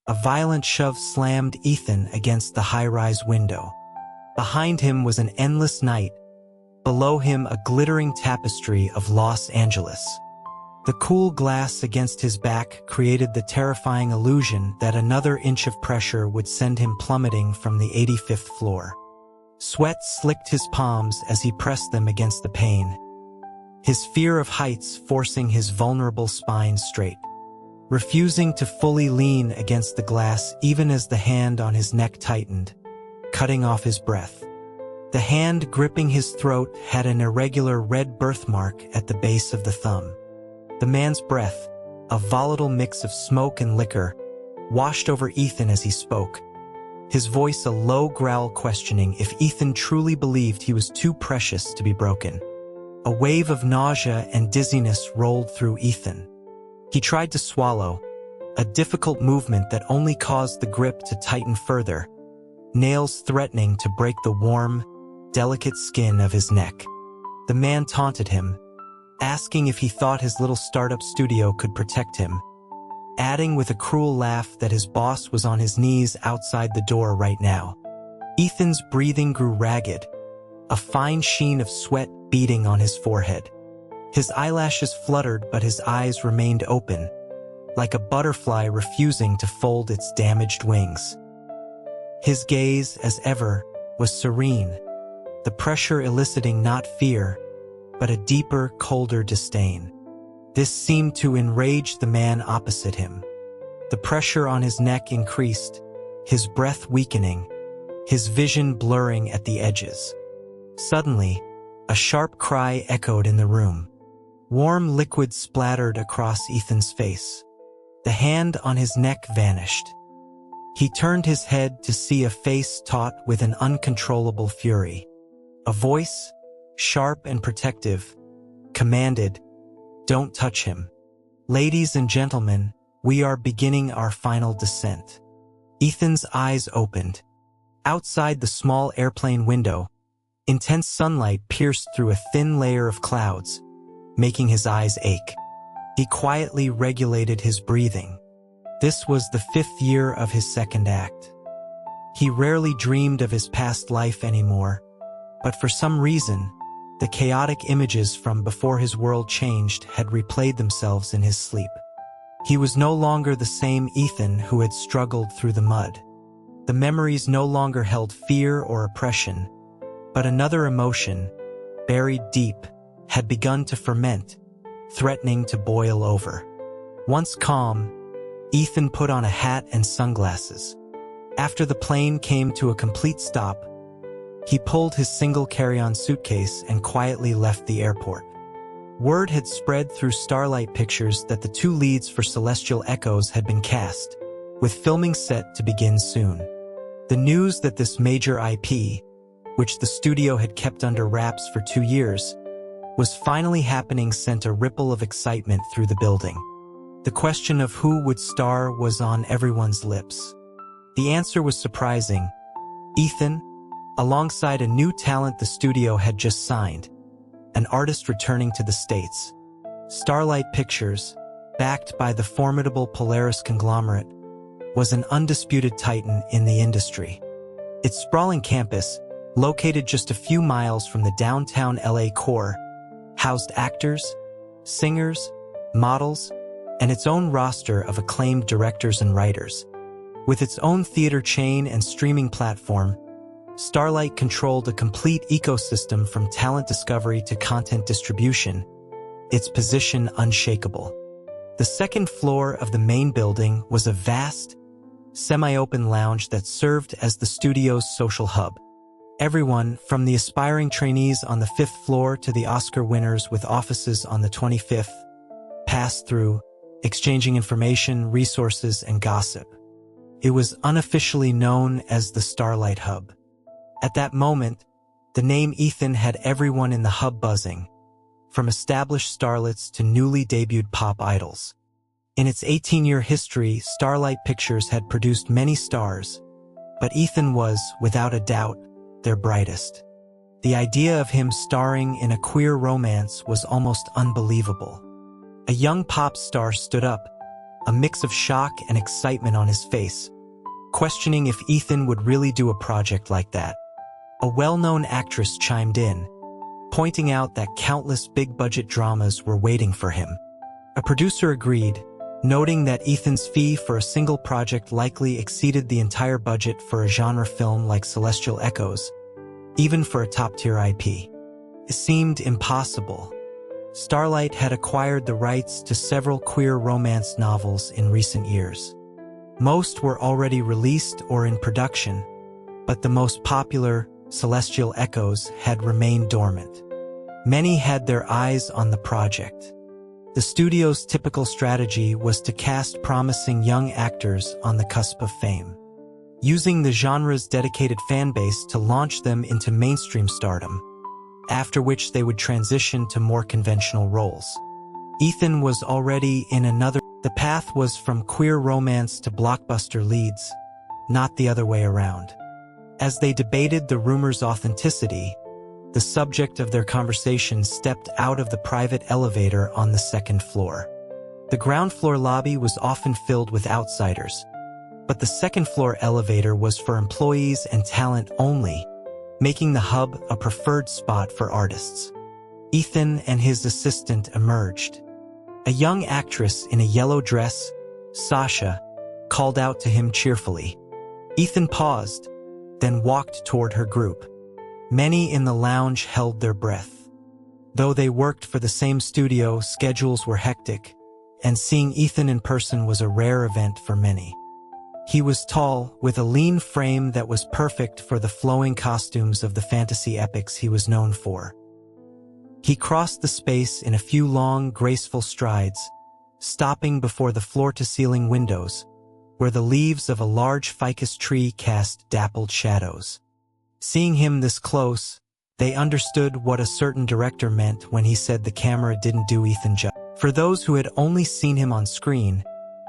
A violent shove slammed Ethan against the high-rise window. Behind him was an endless night. Below him, a glittering tapestry of Los Angeles. The cool glass against his back created the terrifying illusion that another inch of pressure would send him plummeting from the 85th floor. Sweat slicked his palms as he pressed them against the pane, his fear of heights forcing his vulnerable spine straight. Refusing to fully lean against the glass even as the hand on his neck tightened, cutting off his breath. The hand gripping his throat had an irregular red birthmark at the base of the thumb. The man's breath, a volatile mix of smoke and liquor, washed over Ethan as he spoke, his voice a low growl questioning if Ethan truly believed he was too precious to be broken. A wave of nausea and dizziness rolled through Ethan. He tried to swallow, a difficult movement that only caused the grip to tighten further, nails threatening to break the warm, delicate skin of his neck. The man taunted him, asking if he thought his little startup studio could protect him, adding with a cruel laugh that his boss was on his knees outside the door right now. Ethan's breathing grew ragged, a fine sheen of sweat beading on his forehead. His eyelashes fluttered, but his eyes remained open, like a butterfly refusing to fold its damaged wings. His gaze, as ever, was serene, the pressure eliciting not fear, but a deeper, colder disdain. This seemed to enrage the man opposite him. The pressure on his neck increased, his breath weakening, his vision blurring at the edges. Suddenly, a sharp cry echoed in the room. Warm liquid splattered across Ethan's face. The hand on his neck vanished. He turned his head to see a face taut with an uncontrollable fury. A voice, sharp and protective, commanded, "Don't touch him. Ladies and gentlemen, we are beginning our final descent." Ethan's eyes opened. Outside the small airplane window, intense sunlight pierced through a thin layer of clouds, making his eyes ache. He quietly regulated his breathing. This was the 5th year of his second act. He rarely dreamed of his past life anymore, but for some reason, the chaotic images from before his world changed had replayed themselves in his sleep. He was no longer the same Ethan who had struggled through the mud. The memories no longer held fear or oppression, but another emotion, buried deep, had begun to ferment, threatening to boil over. Once calm, Ethan put on a hat and sunglasses. After the plane came to a complete stop, he pulled his single carry-on suitcase and quietly left the airport. Word had spread through Starlight Pictures that the 2 leads for Celestial Echoes had been cast, with filming set to begin soon. The news that this major IP, which the studio had kept under wraps for 2 years, was finally happening sent a ripple of excitement through the building. The question of who would star was on everyone's lips. The answer was surprising. Ethan, alongside a new talent the studio had just signed, an artist returning to the States. Starlight Pictures, backed by the formidable Polaris conglomerate, was an undisputed titan in the industry. Its sprawling campus, located just a few miles from the downtown LA core, housed actors, singers, models, and its own roster of acclaimed directors and writers. With its own theater chain and streaming platform, Starlight controlled a complete ecosystem from talent discovery to content distribution, its position unshakable. The second floor of the main building was a vast, semi-open lounge that served as the studio's social hub. Everyone, from the aspiring trainees on the 5th floor to the Oscar winners with offices on the 25th, passed through, exchanging information, resources, and gossip. It was unofficially known as the Starlight Hub. At that moment, the name Ethan had everyone in the hub buzzing, from established starlets to newly debuted pop idols. In its 18-year history, Starlight Pictures had produced many stars, but Ethan was, without a doubt, their brightest. The idea of him starring in a queer romance was almost unbelievable. A young pop star stood up, a mix of shock and excitement on his face, questioning if Ethan would really do a project like that. A well-known actress chimed in, pointing out that countless big-budget dramas were waiting for him. A producer agreed, noting that Ethan's fee for a single project likely exceeded the entire budget for a genre film like Celestial Echoes, even for a top-tier IP. It seemed impossible. Starlight had acquired the rights to several queer romance novels in recent years. Most were already released or in production, but the most popular, Celestial Echoes, had remained dormant. Many had their eyes on the project. The studio's typical strategy was to cast promising young actors on the cusp of fame, using the genre's dedicated fanbase to launch them into mainstream stardom, after which they would transition to more conventional roles. Ethan was already in another. The path was from queer romance to blockbuster leads, not the other way around. As they debated the rumor's authenticity, the subject of their conversation stepped out of the private elevator on the second floor. The ground floor lobby was often filled with outsiders, but the second floor elevator was for employees and talent only, making the hub a preferred spot for artists. Ethan and his assistant emerged. A young actress in a yellow dress, Sasha, called out to him cheerfully. Ethan paused, then walked toward her group. Many in the lounge held their breath. Though they worked for the same studio, schedules were hectic, and seeing Ethan in person was a rare event for many. He was tall, with a lean frame that was perfect for the flowing costumes of the fantasy epics he was known for. He crossed the space in a few long, graceful strides, stopping before the floor-to-ceiling windows, where the leaves of a large ficus tree cast dappled shadows. Seeing him this close, they understood what a certain director meant when he said the camera didn't do Ethan justice. For those who had only seen him on screen,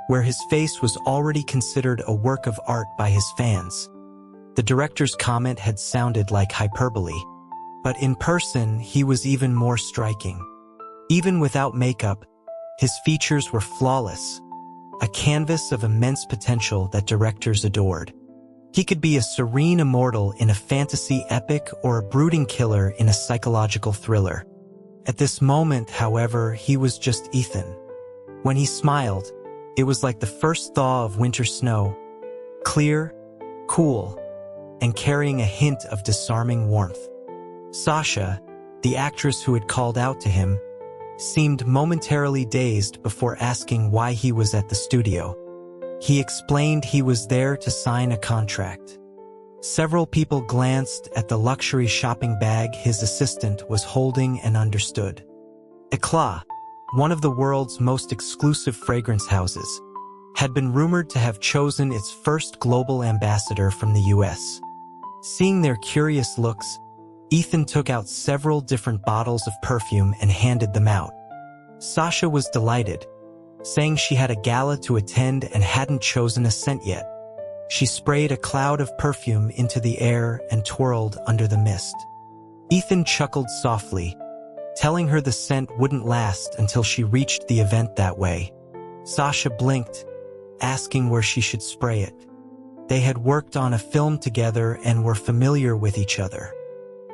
where his face was already considered a work of art by his fans, the director's comment had sounded like hyperbole. But in person, he was even more striking. Even without makeup, his features were flawless, a canvas of immense potential that directors adored. He could be a serene immortal in a fantasy epic or a brooding killer in a psychological thriller. At this moment, however, he was just Ethan. When he smiled, it was like the first thaw of winter snow, clear, cool, and carrying a hint of disarming warmth. Sasha, the actress who had called out to him, seemed momentarily dazed before asking why he was at the studio. He explained he was there to sign a contract. Several people glanced at the luxury shopping bag his assistant was holding and understood. Eclat, one of the world's most exclusive fragrance houses, had been rumored to have chosen its first global ambassador from the US. Seeing their curious looks, Ethan took out several different bottles of perfume and handed them out. Sasha was delighted, saying she had a gala to attend and hadn't chosen a scent yet. She sprayed a cloud of perfume into the air and twirled under the mist. Ethan chuckled softly, telling her the scent wouldn't last until she reached the event that way. Sasha blinked, asking where she should spray it. They had worked on a film together and were familiar with each other.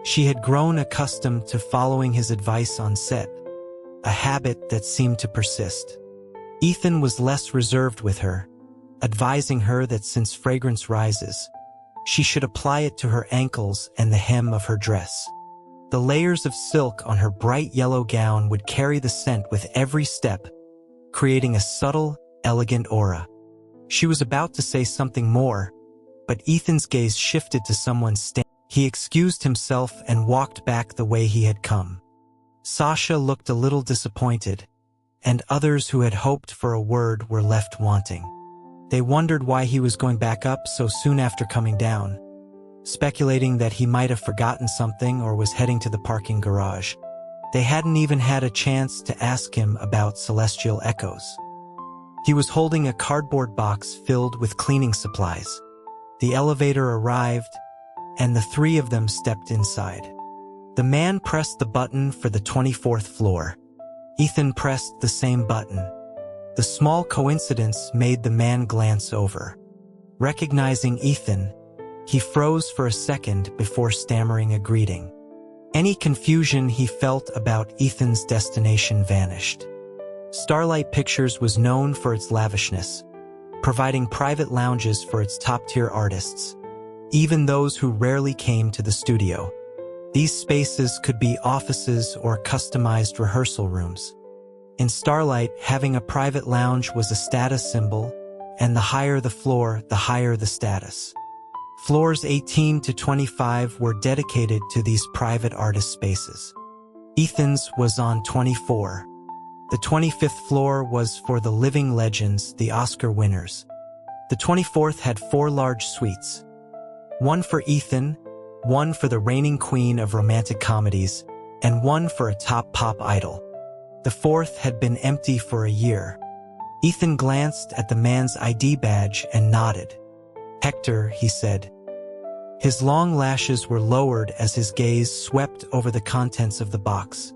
She had grown accustomed to following his advice on set, a habit that seemed to persist. Ethan was less reserved with her, advising her that since fragrance rises, she should apply it to her ankles and the hem of her dress. The layers of silk on her bright yellow gown would carry the scent with every step, creating a subtle, elegant aura. She was about to say something more, but Ethan's gaze shifted to someone standing. He excused himself and walked back the way he had come. Sasha looked a little disappointed, and others who had hoped for a word were left wanting. They wondered why he was going back up so soon after coming down, speculating that he might have forgotten something or was heading to the parking garage. They hadn't even had a chance to ask him about Celestial Echoes. He was holding a cardboard box filled with cleaning supplies. The elevator arrived, and the three of them stepped inside. The man pressed the button for the 24th floor. Ethan pressed the same button. The The small coincidence made the man glance over. Recognizing Ethan, he froze for a second before stammering a greeting. Any confusion he felt about Ethan's destination vanished. Starlight Pictures was known for its lavishness, providing private lounges for its top-tier artists, even those who rarely came to the studio. These spaces could be offices or customized rehearsal rooms. In Starlight, having a private lounge was a status symbol, and the higher the floor, the higher the status. Floors 18 to 25 were dedicated to these private artist spaces. Ethan's was on 24. The 25th floor was for the living legends, the Oscar winners. The 24th had 4 large suites. One for Ethan, one for the reigning queen of romantic comedies, and one for a top pop idol. The 4th had been empty for a year. Ethan glanced at the man's ID badge and nodded. "Hector," he said. His long lashes were lowered as his gaze swept over the contents of the box,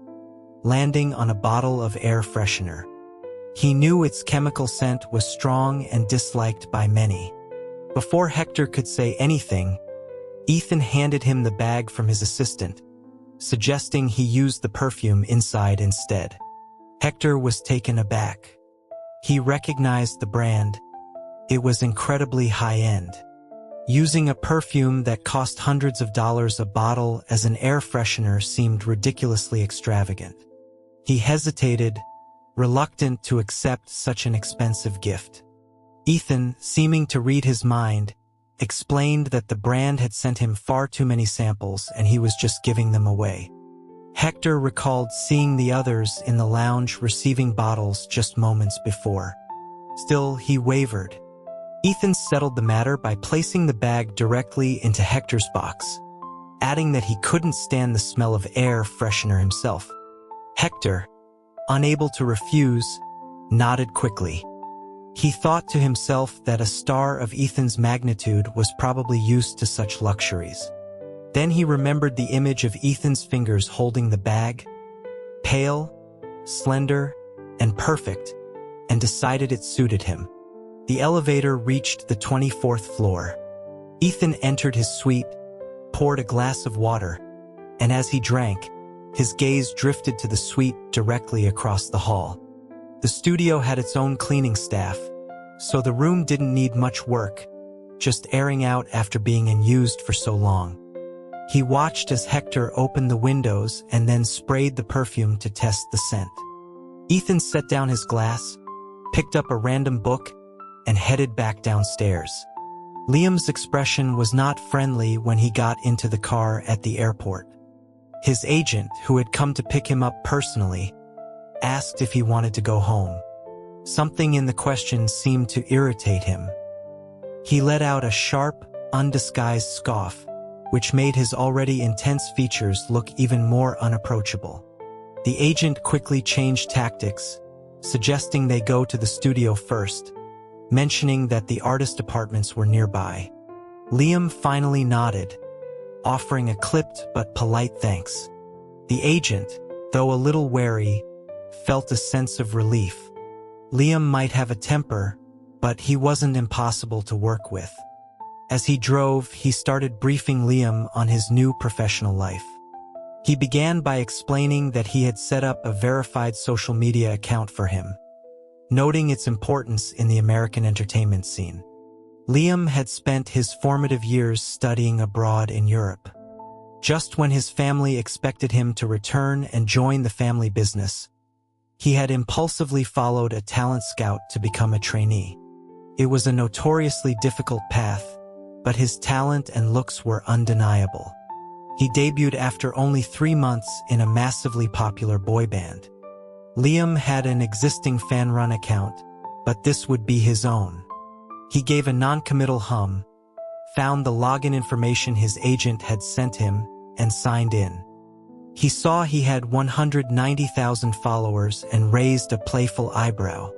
landing on a bottle of air freshener. He knew its chemical scent was strong and disliked by many. Before Hector could say anything, Ethan handed him the bag from his assistant, suggesting he use the perfume inside instead. Hector was taken aback. He recognized the brand. It was incredibly high-end. Using a perfume that cost hundreds of dollars a bottle as an air freshener seemed ridiculously extravagant. He hesitated, reluctant to accept such an expensive gift. Ethan, seeming to read his mind, explained that the brand had sent him far too many samples and he was just giving them away. Hector recalled seeing the others in the lounge receiving bottles just moments before. Still, he wavered. Ethan settled the matter by placing the bag directly into Hector's box, adding that he couldn't stand the smell of air freshener himself. Hector, unable to refuse, nodded quickly. He thought to himself that a star of Ethan's magnitude was probably used to such luxuries. Then he remembered the image of Ethan's fingers holding the bag, pale, slender, and perfect, and decided it suited him. The elevator reached the 24th floor. Ethan entered his suite, poured a glass of water, and as he drank, his gaze drifted to the suite directly across the hall. The studio had its own cleaning staff, so the room didn't need much work, just airing out after being unused for so long. He watched as Hector opened the windows and then sprayed the perfume to test the scent. Ethan set down his glass, picked up a random book, and headed back downstairs. Liam's expression was not friendly when he got into the car at the airport. His agent, who had come to pick him up personally, asked if he wanted to go home. Something in the question seemed to irritate him. He let out a sharp, undisguised scoff, which made his already intense features look even more unapproachable. The agent quickly changed tactics, suggesting they go to the studio first, mentioning that the artist apartments were nearby. Liam finally nodded, offering a clipped but polite thanks. The agent, though a little wary, felt a sense of relief. Liam might have a temper, but he wasn't impossible to work with. As he drove, he started briefing Liam on his new professional life. He began by explaining that he had set up a verified social media account for him, noting its importance in the American entertainment scene. Liam had spent his formative years studying abroad in Europe. Just when his family expected him to return and join the family business, he had impulsively followed a talent scout to become a trainee. It was a notoriously difficult path, but his talent and looks were undeniable. He debuted after only 3 months in a massively popular boy band. Liam had an existing fan-run account, but this would be his own. He gave a non-committal hum, found the login information his agent had sent him, and signed in. He saw he had 190,000 followers and raised a playful eyebrow.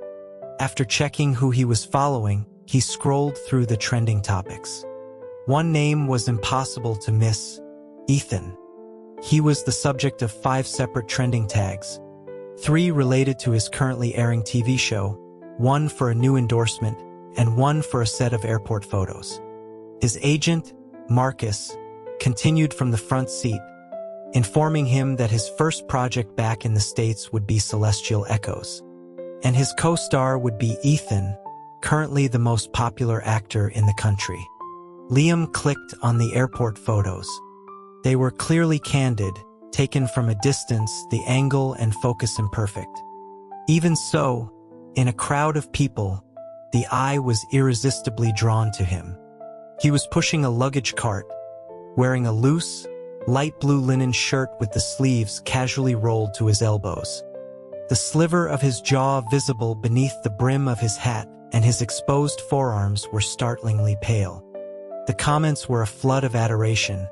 After checking who he was following, he scrolled through the trending topics. One name was impossible to miss: Ethan. He was the subject of 5 separate trending tags, 3 related to his currently airing TV show, one for a new endorsement, and one for a set of airport photos. His agent, Marcus, continued from the front seat, informing him that his first project back in the States would be Celestial Echoes, and his co-star would be Ethan, currently the most popular actor in the country. Liam clicked on the airport photos. They were clearly candid, taken from a distance, the angle and focus imperfect. Even so, in a crowd of people, the eye was irresistibly drawn to him. He was pushing a luggage cart, wearing a loose, light blue linen shirt with the sleeves casually rolled to his elbows. The sliver of his jaw visible beneath the brim of his hat and his exposed forearms were startlingly pale. The comments were a flood of adoration,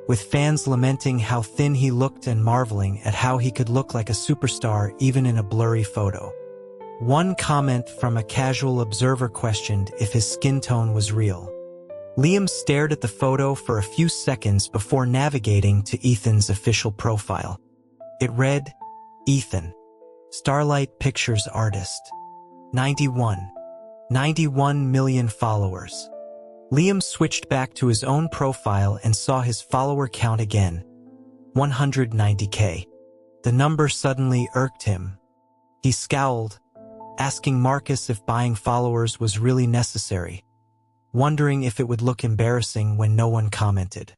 with fans lamenting how thin he looked and marveling at how he could look like a superstar even in a blurry photo. One comment from a casual observer questioned if his skin tone was real. Liam stared at the photo for a few seconds before navigating to Ethan's official profile. It read, Ethan, Starlight Pictures artist. 91 million followers. Liam switched back to his own profile and saw his follower count again. 190K. The number suddenly irked him. He scowled, asking Marcus if buying followers was really necessary, wondering if it would look embarrassing when no one commented.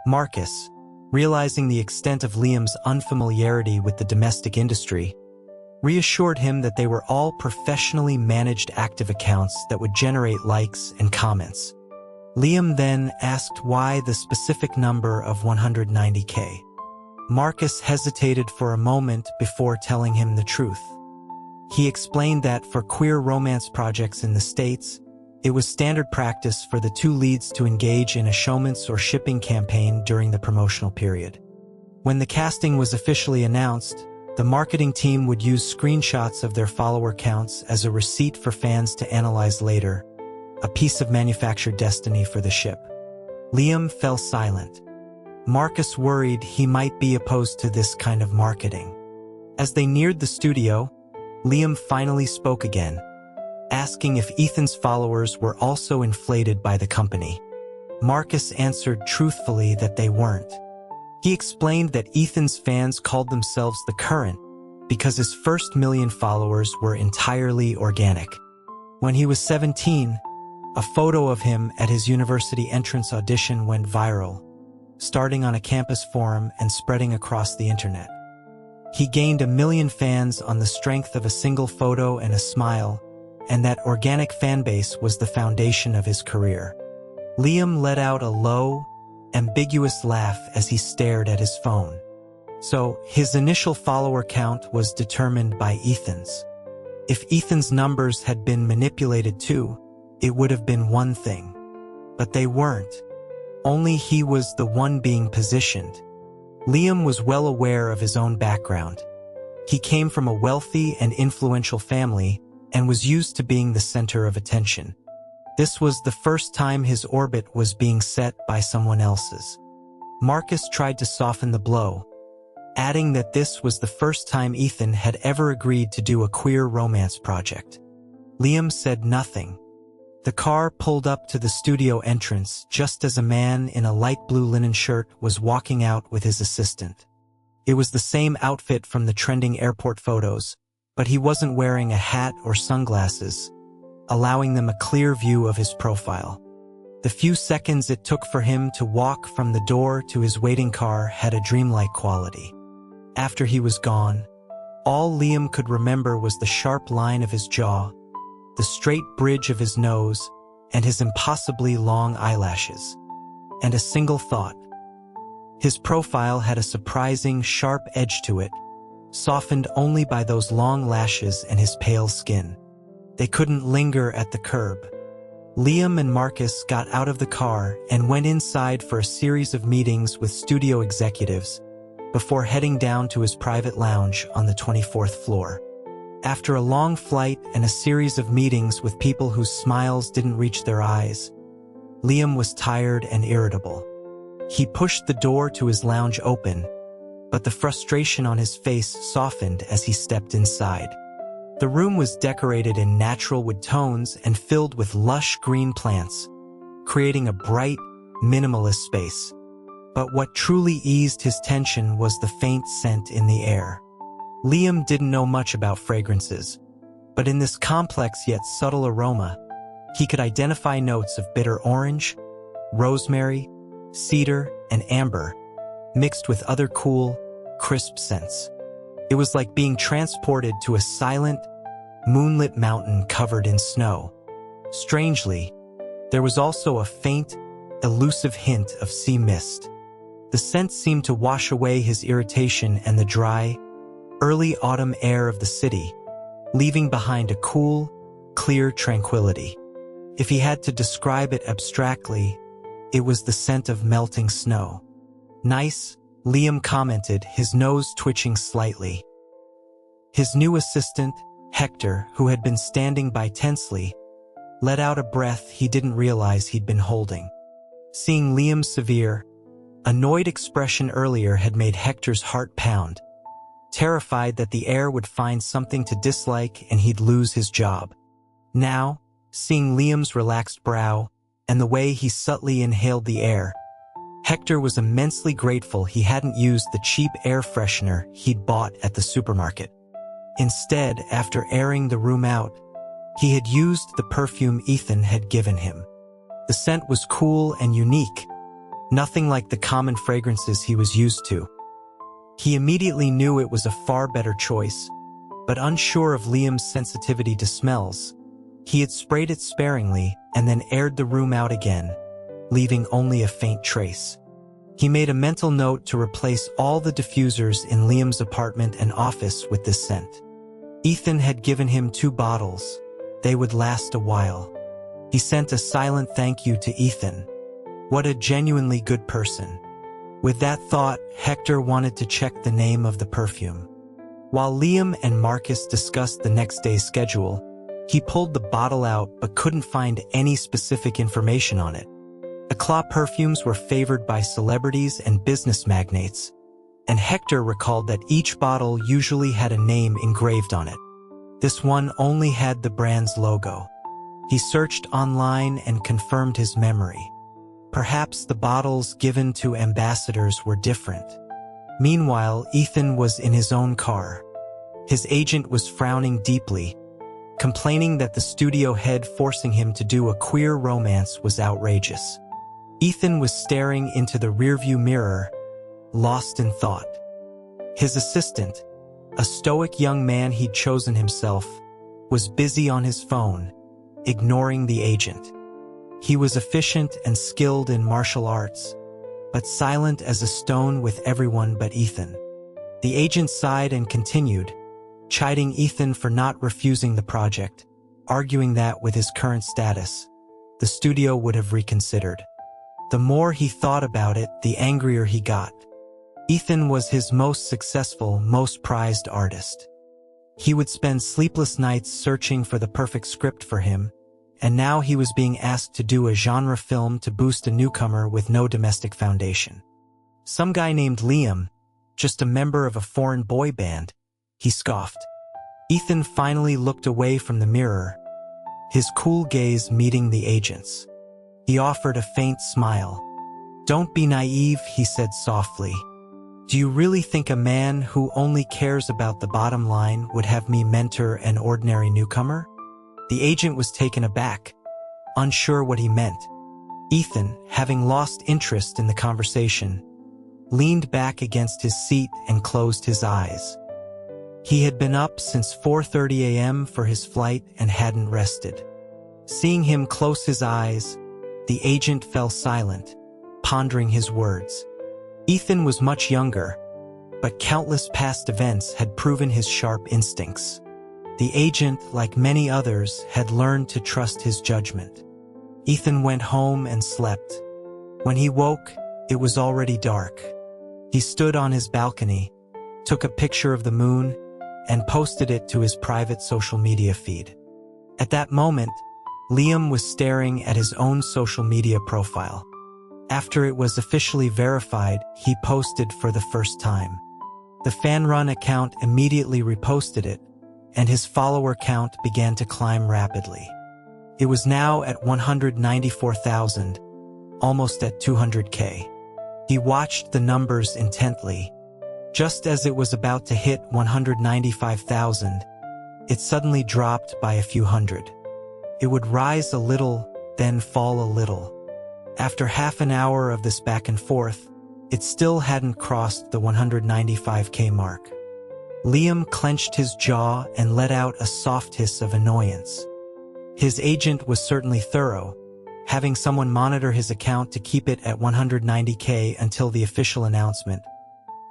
Marcus, realizing the extent of Liam's unfamiliarity with the domestic industry, reassured him that they were all professionally managed active accounts that would generate likes and comments. Liam then asked why the specific number of 190K. Marcus hesitated for a moment before telling him the truth. He explained that for queer romance projects in the States, it was standard practice for the two leads to engage in a showmance or shipping campaign during the promotional period. When the casting was officially announced, the marketing team would use screenshots of their follower counts as a receipt for fans to analyze later, a piece of manufactured destiny for the ship. Liam fell silent. Marcus worried he might be opposed to this kind of marketing. As they neared the studio, Liam finally spoke again, asking if Ethan's followers were also inflated by the company. Marcus answered truthfully that they weren't. He explained that Ethan's fans called themselves the Current because his first million followers were entirely organic. When he was 17, a photo of him at his university entrance audition went viral, starting on a campus forum and spreading across the internet. He gained 1 million fans on the strength of a single photo and a smile, and that organic fan base was the foundation of his career. Liam let out a low, ambiguous laugh as he stared at his phone. So, his initial follower count was determined by Ethan's. If Ethan's numbers had been manipulated too, it would have been one thing. But they weren't. Only he was the one being positioned. Liam was well aware of his own background. He came from a wealthy and influential family and was used to being the center of attention. This was the first time his orbit was being set by someone else's. Marcus tried to soften the blow, adding that this was the first time Ethan had ever agreed to do a queer romance project. Liam said nothing. The car pulled up to the studio entrance just as a man in a light blue linen shirt was walking out with his assistant. It was the same outfit from the trending airport photos, but he wasn't wearing a hat or sunglasses, allowing them a clear view of his profile. The few seconds it took for him to walk from the door to his waiting car had a dreamlike quality. After he was gone, all Liam could remember was the sharp line of his jaw, the straight bridge of his nose, and his impossibly long eyelashes. And a single thought. His profile had a surprising, sharp edge to it, softened only by those long lashes and his pale skin. They couldn't linger at the curb. Liam and Marcus got out of the car and went inside for a series of meetings with studio executives before heading down to his private lounge on the 24th floor. After a long flight and a series of meetings with people whose smiles didn't reach their eyes, Liam was tired and irritable. He pushed the door to his lounge open, but the frustration on his face softened as he stepped inside. The room was decorated in natural wood tones and filled with lush green plants, creating a bright, minimalist space. But what truly eased his tension was the faint scent in the air. Liam didn't know much about fragrances, but in this complex yet subtle aroma, he could identify notes of bitter orange, rosemary, cedar, and amber, mixed with other cool, crisp scents. It was like being transported to a silent, moonlit mountain covered in snow. Strangely, there was also a faint, elusive hint of sea mist. The scent seemed to wash away his irritation and the dry, early autumn air of the city, leaving behind a cool, clear tranquility. If he had to describe it abstractly, it was the scent of melting snow. "Nice," Liam commented, his nose twitching slightly. His new assistant, Hector, who had been standing by tensely, let out a breath he didn't realize he'd been holding. Seeing Liam's severe, annoyed expression earlier had made Hector's heart pound, terrified that the heir would find something to dislike and he'd lose his job. Now, seeing Liam's relaxed brow and the way he subtly inhaled the air, Hector was immensely grateful he hadn't used the cheap air freshener he'd bought at the supermarket. Instead, after airing the room out, he had used the perfume Ethan had given him. The scent was cool and unique, nothing like the common fragrances he was used to. He immediately knew it was a far better choice, but unsure of Liam's sensitivity to smells, he had sprayed it sparingly and then aired the room out again, leaving only a faint trace. He made a mental note to replace all the diffusers in Liam's apartment and office with this scent. Ethan had given him 2 bottles. They would last a while. He sent a silent thank you to Ethan. What a genuinely good person. With that thought, Hector wanted to check the name of the perfume. While Liam and Marcus discussed the next day's schedule, he pulled the bottle out but couldn't find any specific information on it. Eclat perfumes were favored by celebrities and business magnates, and Hector recalled that each bottle usually had a name engraved on it. This one only had the brand's logo. He searched online and confirmed his memory. Perhaps the bottles given to ambassadors were different. Meanwhile, Ethan was in his own car. His agent was frowning deeply, complaining that the studio head forcing him to do a queer romance was outrageous. Ethan was staring into the rearview mirror, lost in thought. His assistant, a stoic young man he'd chosen himself, was busy on his phone, ignoring the agent. He was efficient and skilled in martial arts, but silent as a stone with everyone but Ethan. The agent sighed and continued, chiding Ethan for not refusing the project, arguing that with his current status, the studio would have reconsidered. The more he thought about it, the angrier he got. Ethan was his most successful, most prized artist. He would spend sleepless nights searching for the perfect script for him, and now he was being asked to do a genre film to boost a newcomer with no domestic foundation. Some guy named Liam, just a member of a foreign boy band, he scoffed. Ethan finally looked away from the mirror, his cool gaze meeting the agent's. He offered a faint smile. "Don't be naive," he said softly. "Do you really think a man who only cares about the bottom line would have me mentor an ordinary newcomer?" The agent was taken aback, unsure what he meant. Ethan, having lost interest in the conversation, leaned back against his seat and closed his eyes. He had been up since 4:30 a.m. for his flight and hadn't rested. Seeing him close his eyes, the agent fell silent, pondering his words. Ethan was much younger, but countless past events had proven his sharp instincts. The agent, like many others, had learned to trust his judgment. Ethan went home and slept. When he woke, it was already dark. He stood on his balcony, took a picture of the moon, and posted it to his private social media feed. At that moment, Liam was staring at his own social media profile. After it was officially verified, he posted for the first time. The fan-run account immediately reposted it, and his follower count began to climb rapidly. It was now at 194,000, almost at 200K. He watched the numbers intently. Just as it was about to hit 195,000, it suddenly dropped by a few hundred. It would rise a little, then fall a little. After half an hour of this back and forth, it still hadn't crossed the 195K mark. Liam clenched his jaw and let out a soft hiss of annoyance. His agent was certainly thorough, having someone monitor his account to keep it at 190K until the official announcement,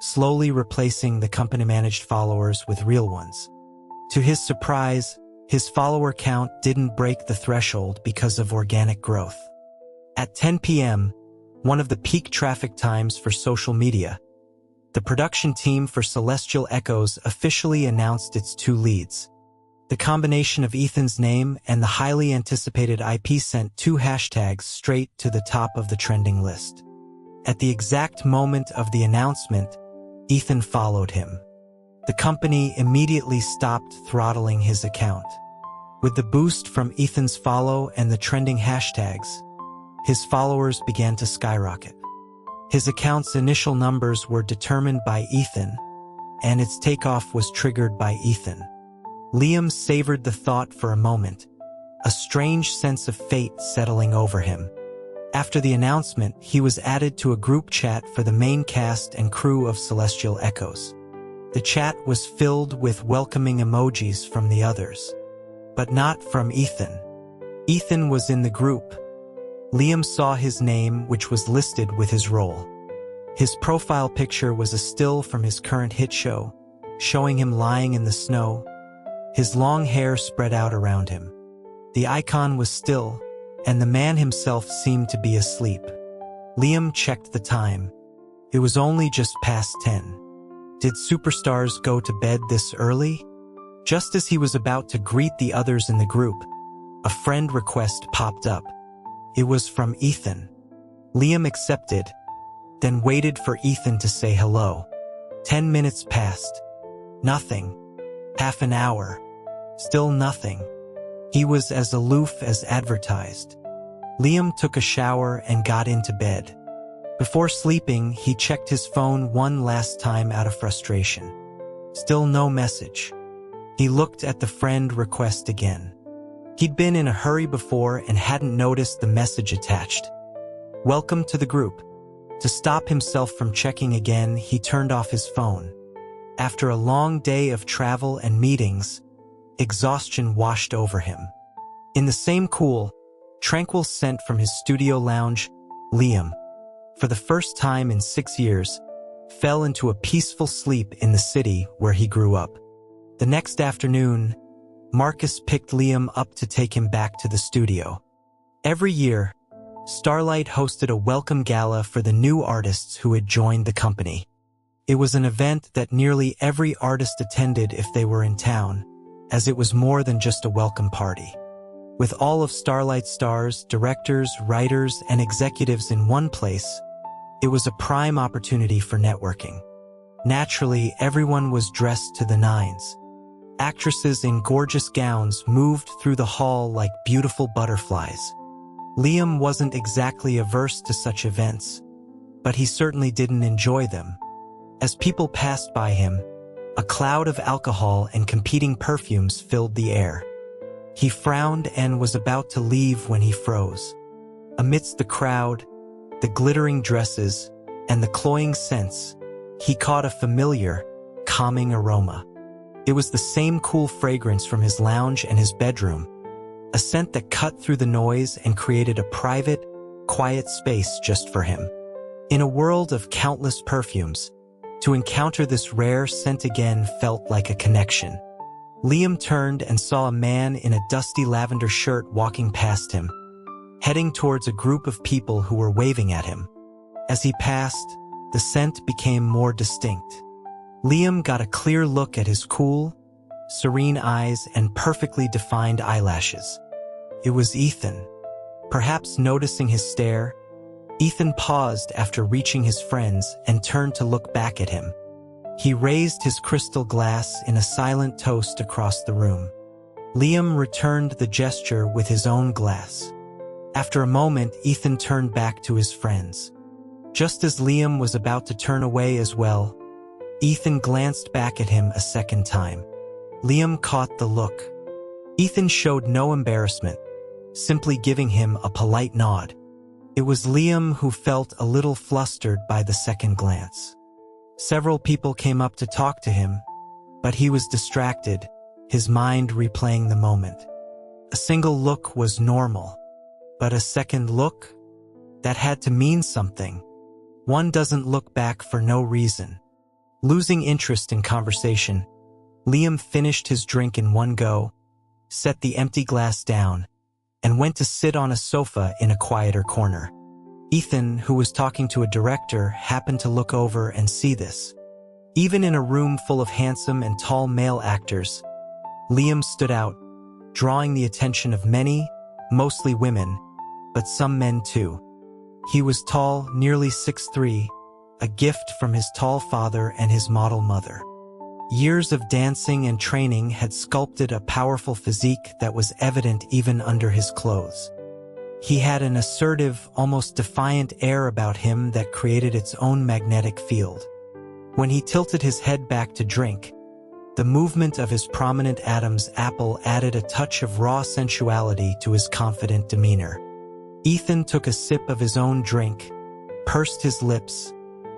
slowly replacing the company-managed followers with real ones. To his surprise, his follower count didn't break the threshold because of organic growth. At 10 p.m., one of the peak traffic times for social media, the production team for Celestial Echoes officially announced its two leads. The combination of Ethan's name and the highly anticipated IP sent two hashtags straight to the top of the trending list. At the exact moment of the announcement, Ethan followed him. The company immediately stopped throttling his account. With the boost from Ethan's follow and the trending hashtags, his followers began to skyrocket. His account's initial numbers were determined by Ethan, and its takeoff was triggered by Ethan. Liam savored the thought for a moment, a strange sense of fate settling over him. After the announcement, he was added to a group chat for the main cast and crew of Celestial Echoes. The chat was filled with welcoming emojis from the others, but not from Ethan. Ethan was in the group. Liam saw his name, which was listed with his role. His profile picture was a still from his current hit show, showing him lying in the snow, his long hair spread out around him. The icon was still, and the man himself seemed to be asleep. Liam checked the time. It was only just past 10. Did superstars go to bed this early? Just as he was about to greet the others in the group, a friend request popped up. It was from Ethan. Liam accepted, then waited for Ethan to say hello. 10 minutes passed. Nothing. Half an hour. Still nothing. He was as aloof as advertised. Liam took a shower and got into bed. Before sleeping, he checked his phone one last time out of frustration. Still no message. He looked at the friend request again. He'd been in a hurry before and hadn't noticed the message attached. Welcome to the group. To stop himself from checking again, he turned off his phone. After a long day of travel and meetings, exhaustion washed over him. In the same cool, tranquil scent from his studio lounge, Liam, for the first time in 6 years, fell into a peaceful sleep in the city where he grew up. The next afternoon, Marcus picked Liam up to take him back to the studio. Every year, Starlight hosted a welcome gala for the new artists who had joined the company. It was an event that nearly every artist attended if they were in town, as it was more than just a welcome party. With all of Starlight's stars, directors, writers, and executives in one place, it was a prime opportunity for networking. Naturally, everyone was dressed to the nines. Actresses in gorgeous gowns moved through the hall like beautiful butterflies. Liam wasn't exactly averse to such events, but he certainly didn't enjoy them. As people passed by him, a cloud of alcohol and competing perfumes filled the air. He frowned and was about to leave when he froze. Amidst the crowd, the glittering dresses, and the cloying scents, he caught a familiar, calming aroma. It was the same cool fragrance from his lounge and his bedroom, a scent that cut through the noise and created a private, quiet space just for him. In a world of countless perfumes, to encounter this rare scent again felt like a connection. Liam turned and saw a man in a dusty lavender shirt walking past him, heading towards a group of people who were waving at him. As he passed, the scent became more distinct. Liam got a clear look at his cool, serene eyes and perfectly defined eyelashes. It was Ethan. Perhaps noticing his stare, Ethan paused after reaching his friends and turned to look back at him. He raised his crystal glass in a silent toast across the room. Liam returned the gesture with his own glass. After a moment, Ethan turned back to his friends. Just as Liam was about to turn away as well, Ethan glanced back at him a second time. Liam caught the look. Ethan showed no embarrassment, simply giving him a polite nod. It was Liam who felt a little flustered by the second glance. Several people came up to talk to him, but he was distracted, his mind replaying the moment. A single look was normal, but a second look? That had to mean something. One doesn't look back for no reason. Losing interest in conversation, Liam finished his drink in one go, set the empty glass down, and went to sit on a sofa in a quieter corner. Ethan, who was talking to a director, happened to look over and see this. Even in a room full of handsome and tall male actors, Liam stood out, drawing the attention of many, mostly women, but some men too. He was tall, nearly 6'3", a gift from his tall father and his model mother. Years of dancing and training had sculpted a powerful physique that was evident even under his clothes. He had an assertive, almost defiant air about him that created its own magnetic field. When he tilted his head back to drink, the movement of his prominent Adam's apple added a touch of raw sensuality to his confident demeanor. Ethan took a sip of his own drink, pursed his lips,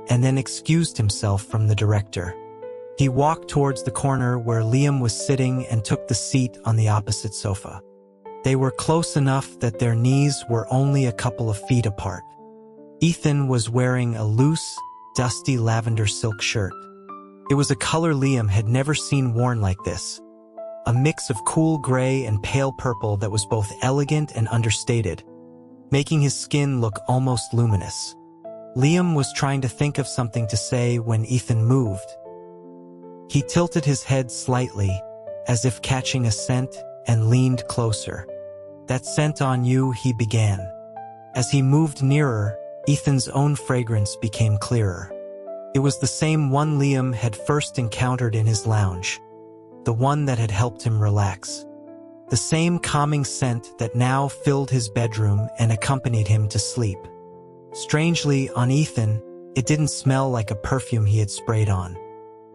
and then excused himself from the director. He walked towards the corner where Liam was sitting and took the seat on the opposite sofa. They were close enough that their knees were only a couple of feet apart. Ethan was wearing a loose, dusty lavender silk shirt. It was a color Liam had never seen worn like this. A mix of cool gray and pale purple that was both elegant and understated, making his skin look almost luminous. Liam was trying to think of something to say when Ethan moved. He tilted his head slightly, as if catching a scent, and leaned closer. "That scent on you," he began. As he moved nearer, Ethan's own fragrance became clearer. It was the same one Liam had first encountered in his lounge, the one that had helped him relax. The same calming scent that now filled his bedroom and accompanied him to sleep. Strangely, on Ethan, it didn't smell like a perfume he had sprayed on.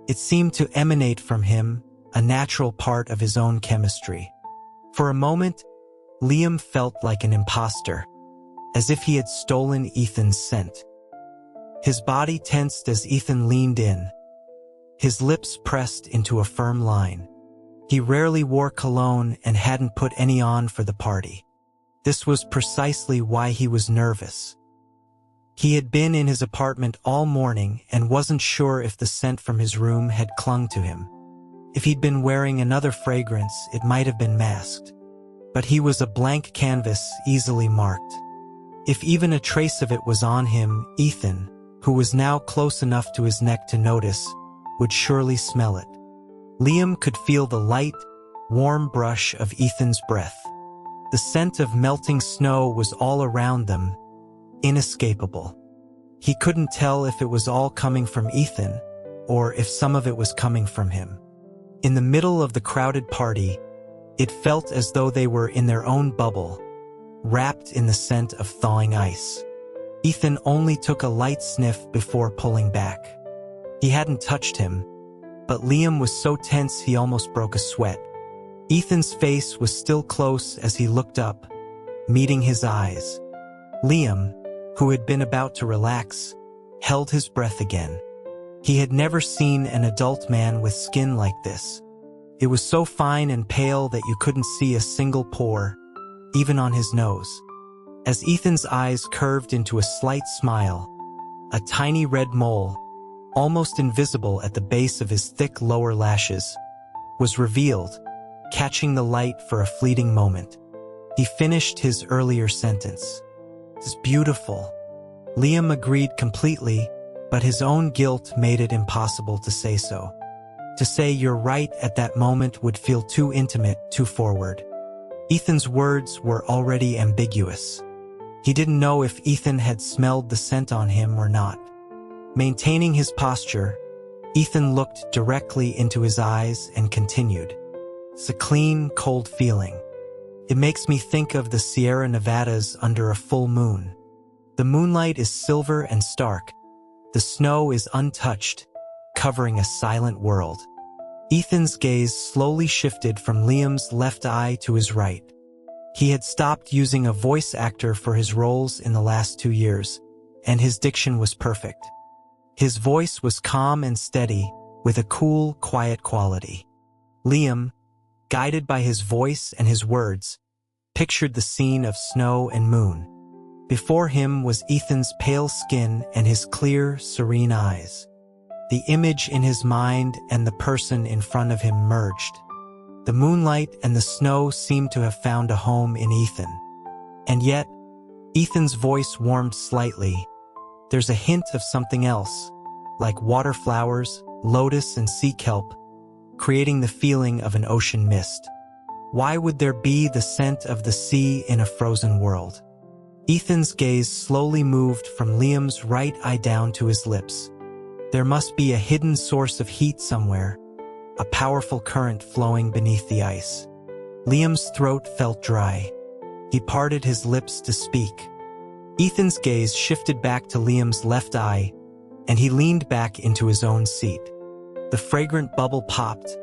It seemed to emanate from him, a natural part of his own chemistry. For a moment, Liam felt like an imposter, as if he had stolen Ethan's scent. His body tensed as Ethan leaned in, his lips pressed into a firm line. He rarely wore cologne and hadn't put any on for the party. This was precisely why he was nervous. He had been in his apartment all morning and wasn't sure if the scent from his room had clung to him. If he'd been wearing another fragrance, it might have been masked. But he was a blank canvas, easily marked. If even a trace of it was on him, Ethan, who was now close enough to his neck to notice, would surely smell it. Liam could feel the light, warm brush of Ethan's breath. The scent of melting snow was all around them, inescapable. He couldn't tell if it was all coming from Ethan, or if some of it was coming from him. In the middle of the crowded party, it felt as though they were in their own bubble, wrapped in the scent of thawing ice. Ethan only took a light sniff before pulling back. He hadn't touched him, but Liam was so tense he almost broke a sweat. Ethan's face was still close as he looked up, meeting his eyes. Liam, who had been about to relax, held his breath again. He had never seen an adult man with skin like this. It was so fine and pale that you couldn't see a single pore, even on his nose. As Ethan's eyes curved into a slight smile, a tiny red mole, almost invisible at the base of his thick lower lashes, was revealed, catching the light for a fleeting moment. He finished his earlier sentence. "It's beautiful." Liam agreed completely, but his own guilt made it impossible to say so. To say "you're right" at that moment would feel too intimate, too forward. Ethan's words were already ambiguous. He didn't know if Ethan had smelled the scent on him or not. Maintaining his posture, Ethan looked directly into his eyes and continued. It's a clean, cold feeling. It makes me think of the Sierra Nevadas under a full moon. The moonlight is silver and stark. The snow is untouched, covering a silent world. Ethan's gaze slowly shifted from Liam's left eye to his right. He had stopped using a voice actor for his roles in the last 2 years, and his diction was perfect. His voice was calm and steady, with a cool, quiet quality. Liam, guided by his voice and his words, pictured the scene of snow and moon. Before him was Ethan's pale skin and his clear, serene eyes. The image in his mind and the person in front of him merged. The moonlight and the snow seemed to have found a home in Ethan. And yet, Ethan's voice warmed slightly. There's a hint of something else, like water flowers, lotus and sea kelp, creating the feeling of an ocean mist. Why would there be the scent of the sea in a frozen world? Ethan's gaze slowly moved from Liam's right eye down to his lips. There must be a hidden source of heat somewhere, a powerful current flowing beneath the ice. Liam's throat felt dry. He parted his lips to speak. Ethan's gaze shifted back to Liam's left eye, and he leaned back into his own seat. The fragrant bubble popped,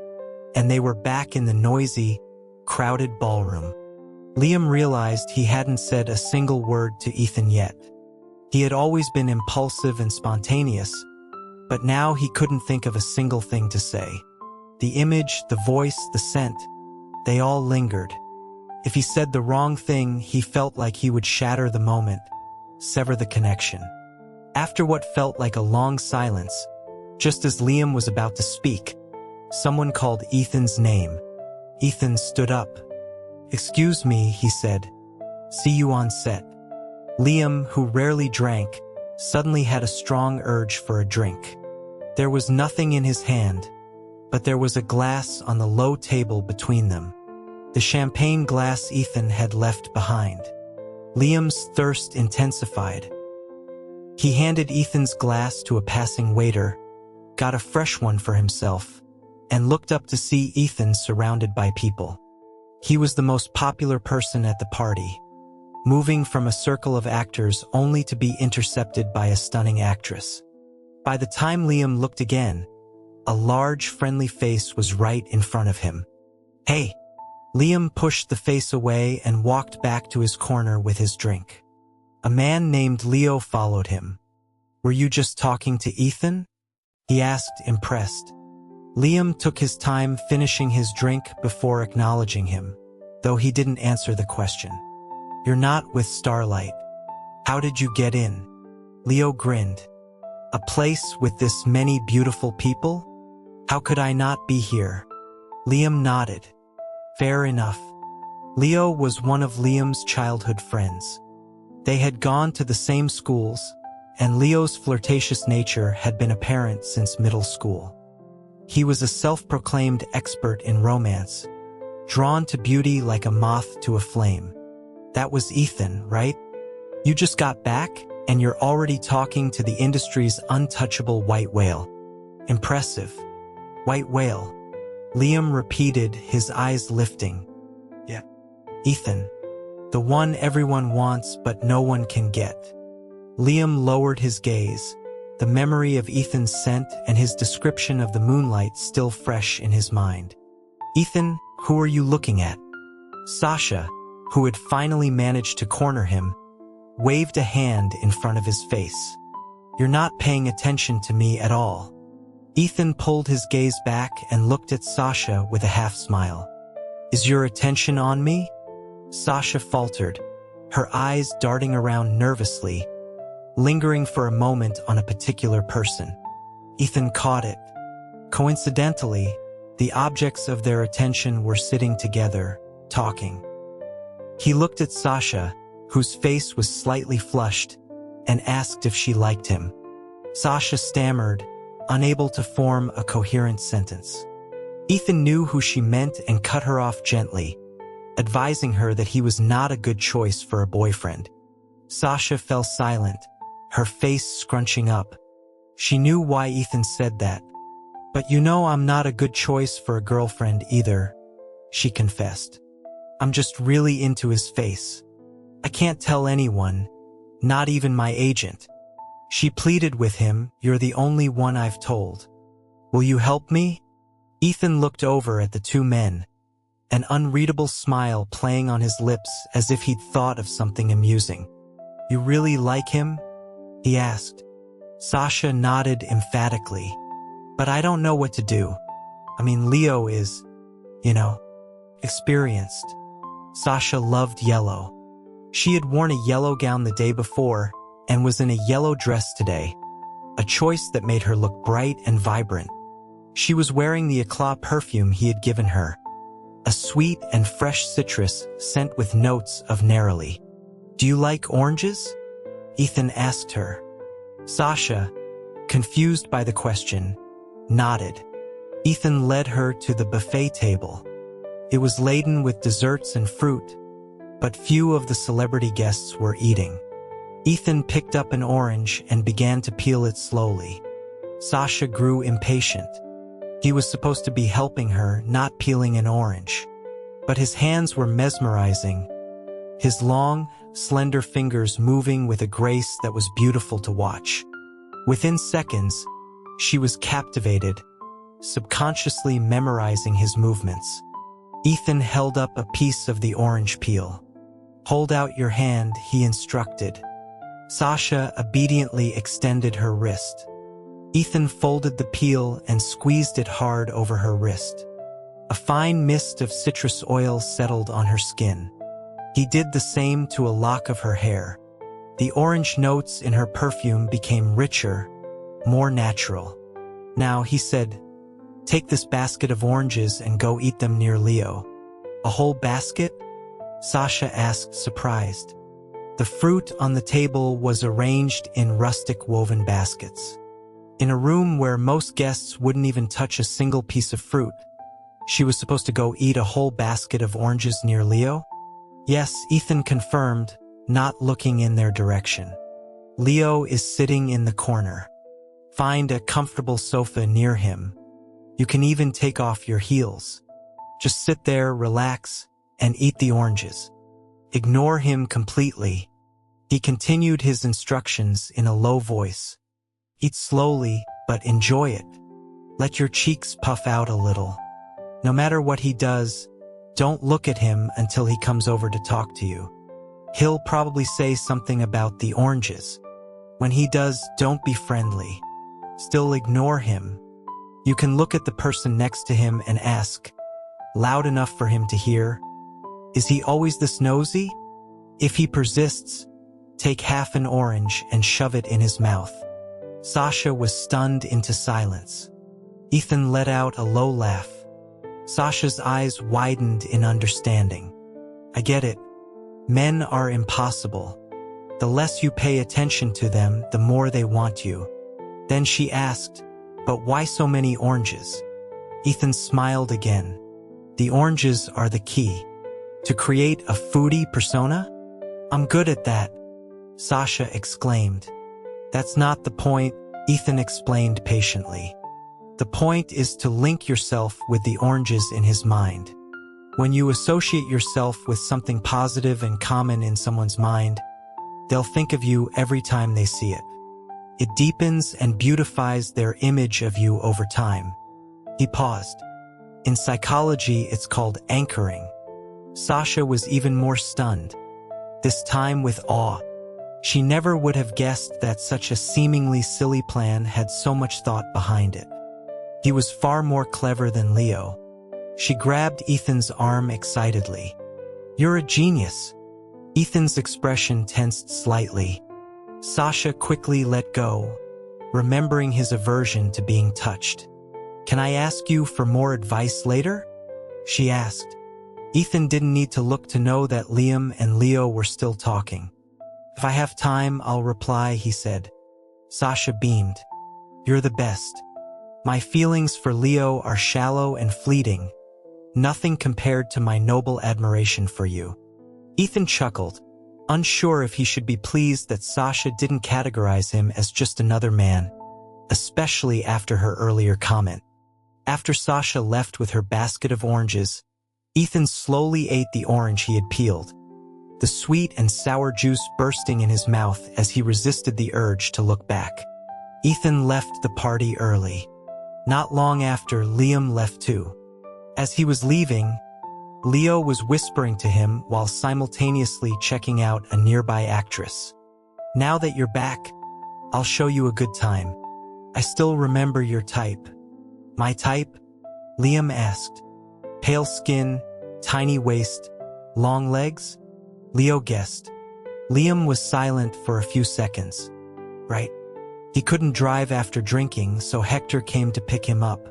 and they were back in the noisy, crowded ballroom. Liam realized he hadn't said a single word to Ethan yet. He had always been impulsive and spontaneous, but now he couldn't think of a single thing to say. The image, the voice, the scent, they all lingered. If he said the wrong thing, he felt like he would shatter the moment, sever the connection. After what felt like a long silence, just as Liam was about to speak, someone called Ethan's name. Ethan stood up. "Excuse me," he said. "See you on set." Liam, who rarely drank, suddenly had a strong urge for a drink. There was nothing in his hand, but there was a glass on the low table between them. The champagne glass Ethan had left behind. Liam's thirst intensified. He handed Ethan's glass to a passing waiter, got a fresh one for himself, and looked up to see Ethan surrounded by people. He was the most popular person at the party, moving from a circle of actors only to be intercepted by a stunning actress. By the time Liam looked again, a large, friendly face was right in front of him. "Hey!" Liam pushed the face away and walked back to his corner with his drink. A man named Leo followed him. "Were you just talking to Ethan?" he asked, impressed. Liam took his time finishing his drink before acknowledging him, though he didn't answer the question. "You're not with Starlight. How did you get in?" Leo grinned. "A place with this many beautiful people? How could I not be here?" Liam nodded. "Fair enough." Leo was one of Liam's childhood friends. They had gone to the same schools, and Leo's flirtatious nature had been apparent since middle school. He was a self-proclaimed expert in romance, drawn to beauty like a moth to a flame. That was Ethan, right? "You just got back, and you're already talking to the industry's untouchable white whale." "Impressive. White whale," Liam repeated, his eyes lifting. "Yeah. Ethan. The one everyone wants but no one can get." Liam lowered his gaze, the memory of Ethan's scent and his description of the moonlight still fresh in his mind. "Ethan, who are you looking at?" Sasha, who had finally managed to corner him, waved a hand in front of his face. "You're not paying attention to me at all." Ethan pulled his gaze back and looked at Sasha with a half-smile. "Is your attention on me?" Sasha faltered, her eyes darting around nervously, lingering for a moment on a particular person. Ethan caught it. Coincidentally, the objects of their attention were sitting together, talking. He looked at Sasha, whose face was slightly flushed, and asked if she liked him. Sasha stammered, unable to form a coherent sentence. Ethan knew who she meant and cut her off gently, advising her that he was not a good choice for a boyfriend. Sasha fell silent, her face scrunching up. She knew why Ethan said that, But you know I'm not a good choice for a girlfriend either, she confessed. I'm just really into his face. I can't tell anyone, not even my agent. She pleaded with him, you're the only one I've told. Will you help me? Ethan looked over at the two men, an unreadable smile playing on his lips as if he'd thought of something amusing. You really like him? He asked. Sasha nodded emphatically. But I don't know what to do. I mean, Leo is, experienced. Sasha loved yellow. She had worn a yellow gown the day before and was in a yellow dress today, a choice that made her look bright and vibrant. She was wearing the Eclat perfume he had given her, a sweet and fresh citrus scent with notes of neroli. Do you like oranges? Ethan asked her. Sasha, confused by the question, nodded. Ethan led her to the buffet table. It was laden with desserts and fruit, but few of the celebrity guests were eating. Ethan picked up an orange and began to peel it slowly. Sasha grew impatient. He was supposed to be helping her, not peeling an orange. But his hands were mesmerizing, his long, slender fingers moving with a grace that was beautiful to watch. Within seconds, she was captivated, subconsciously memorizing his movements. Ethan held up a piece of the orange peel. Hold out your hand, he instructed. Sasha obediently extended her wrist. Ethan folded the peel and squeezed it hard over her wrist. A fine mist of citrus oil settled on her skin. He did the same to a lock of her hair. The orange notes in her perfume became richer, more natural. Now, he said, take this basket of oranges and go eat them near Leo. A whole basket? Sasha asked, surprised. The fruit on the table was arranged in rustic woven baskets. In a room where most guests wouldn't even touch a single piece of fruit, she was supposed to go eat a whole basket of oranges near Leo? Yes, Ethan confirmed, not looking in their direction. Leo is sitting in the corner. Find a comfortable sofa near him. You can even take off your heels. Just sit there, relax, and eat the oranges. Ignore him completely. He continued his instructions in a low voice. Eat slowly, but enjoy it. Let your cheeks puff out a little. No matter what he does, don't look at him until he comes over to talk to you. He'll probably say something about the oranges. When he does, don't be friendly. Still ignore him. You can look at the person next to him and ask, loud enough for him to hear, is he always this nosy? If he persists, take half an orange and shove it in his mouth. Sasha was stunned into silence. Ethan let out a low laugh. Sasha's eyes widened in understanding. I get it. Men are impossible. The less you pay attention to them, the more they want you. Then she asked, but why so many oranges? Ethan smiled again. The oranges are the key. To create a foodie persona? I'm good at that, Sasha exclaimed. That's not the point, Ethan explained patiently. The point is to link yourself with the oranges in his mind. When you associate yourself with something positive and common in someone's mind, they'll think of you every time they see it. It deepens and beautifies their image of you over time. He paused. In psychology, it's called anchoring. Sasha was even more stunned, this time with awe. She never would have guessed that such a seemingly silly plan had so much thought behind it. He was far more clever than Leo. She grabbed Ethan's arm excitedly. You're a genius. Ethan's expression tensed slightly. Sasha quickly let go, remembering his aversion to being touched. Can I ask you for more advice later? She asked. Ethan didn't need to look to know that Liam and Leo were still talking. If I have time, I'll reply, he said. Sasha beamed. You're the best. My feelings for Leo are shallow and fleeting, nothing compared to my noble admiration for you. Ethan chuckled, unsure if he should be pleased that Sasha didn't categorize him as just another man, especially after her earlier comment. After Sasha left with her basket of oranges, Ethan slowly ate the orange he had peeled, the sweet and sour juice bursting in his mouth as he resisted the urge to look back. Ethan left the party early. Not long after, Liam left too. As he was leaving, Leo was whispering to him while simultaneously checking out a nearby actress. "Now that you're back, I'll show you a good time. I still remember your type." "My type?" Liam asked. "Pale skin, tiny waist, long legs?" Leo guessed. Liam was silent for a few seconds. "Right." He couldn't drive after drinking, so Hector came to pick him up.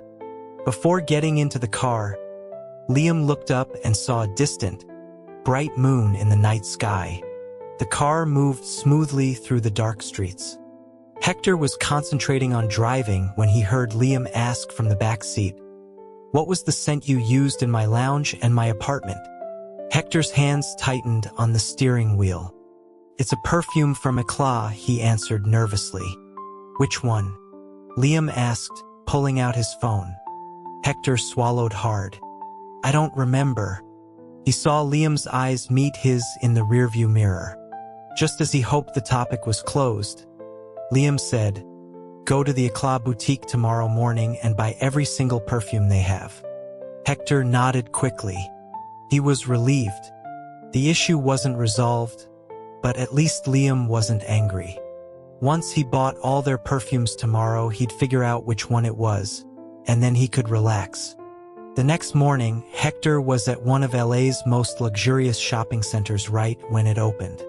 Before getting into the car, Liam looked up and saw a distant, bright moon in the night sky. The car moved smoothly through the dark streets. Hector was concentrating on driving when he heard Liam ask from the back seat, "What was the scent you used in my lounge and my apartment?" Hector's hands tightened on the steering wheel. "It's a perfume from Eclat," he answered nervously. "Which one?" Liam asked, pulling out his phone. Hector swallowed hard. "I don't remember." He saw Liam's eyes meet his in the rearview mirror. Just as he hoped the topic was closed, Liam said, "Go to the Eclat boutique tomorrow morning and buy every single perfume they have." Hector nodded quickly. He was relieved. The issue wasn't resolved, but at least Liam wasn't angry. Once he bought all their perfumes tomorrow, he'd figure out which one it was, and then he could relax. The next morning, Hector was at one of LA's most luxurious shopping centers right when it opened.